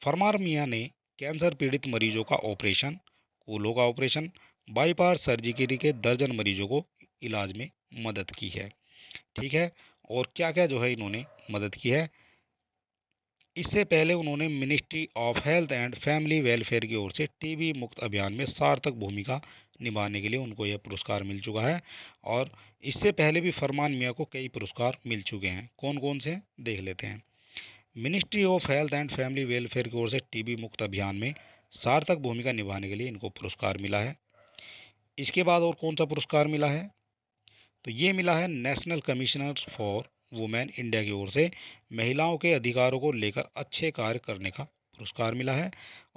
फरमान मियाँ ने कैंसर पीड़ित मरीजों का ऑपरेशन, कूलों का ऑपरेशन, बाईपास सर्जरी के दर्जन मरीजों को इलाज में मदद की है। ठीक है, और क्या क्या जो है इन्होंने मदद की है। इससे पहले उन्होंने ministry of health and family welfare की ओर से टीबी मुक्त अभियान में सार्थक भूमिका निभाने के लिए उनको यह पुरस्कार मिल चुका है। और इससे पहले भी फरमान मियाँ को कई पुरस्कार मिल चुके हैं। कौन कौन से देख लेते हैं। Ministry of health and family welfare की ओर से टीबी मुक्त अभियान में सार्थक भूमिका निभाने के लिए इनको पुरस्कार मिला है। इसके बाद और कौन सा पुरस्कार मिला है, तो ये मिला है national commissioner for women India की ओर से महिलाओं के अधिकारों को लेकर अच्छे कार्य करने का पुरस्कार मिला है।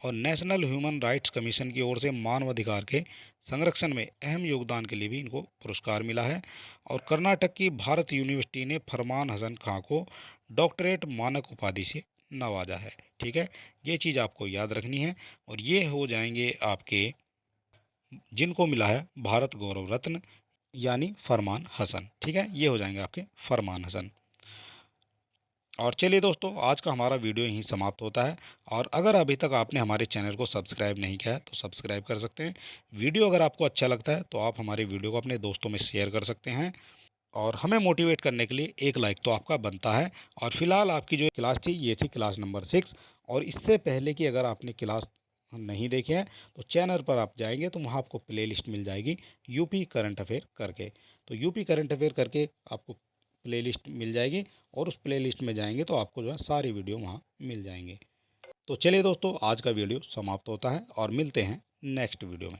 और नेशनल ह्यूमन राइट्स कमीशन की ओर से मानवाधिकार के संरक्षण में अहम योगदान के लिए भी इनको पुरस्कार मिला है। और कर्नाटक की भारत यूनिवर्सिटी ने फरमान हसन खां को डॉक्टरेट मानक उपाधि से नवाजा है। ठीक है, ये चीज़ आपको याद रखनी है। और ये हो जाएंगे आपके जिनको मिला है भारत गौरव रत्न, यानी फरमान हसन। ठीक है, ये हो जाएंगे आपके फरमान हसन। और चलिए दोस्तों, आज का हमारा वीडियो यहीं समाप्त होता है। और अगर अभी तक आपने हमारे चैनल को सब्सक्राइब नहीं किया है तो सब्सक्राइब कर सकते हैं। वीडियो अगर आपको अच्छा लगता है तो आप हमारे वीडियो को अपने दोस्तों में शेयर कर सकते हैं। और हमें मोटिवेट करने के लिए एक लाइक तो आपका बनता है। और फिलहाल आपकी जो क्लास थी ये थी क्लास नंबर 6। और इससे पहले की अगर आपने क्लास नहीं देखे हैं तो चैनल पर आप जाएंगे तो वहाँ आपको प्लेलिस्ट मिल जाएगी यूपी करंट अफेयर करके। तो यूपी करंट अफेयर करके आपको प्लेलिस्ट मिल जाएगी और उस प्लेलिस्ट में जाएंगे तो आपको जो है सारी वीडियो वहाँ मिल जाएंगे। तो चलिए दोस्तों, आज का वीडियो समाप्त होता है और मिलते हैं नेक्स्ट वीडियो में।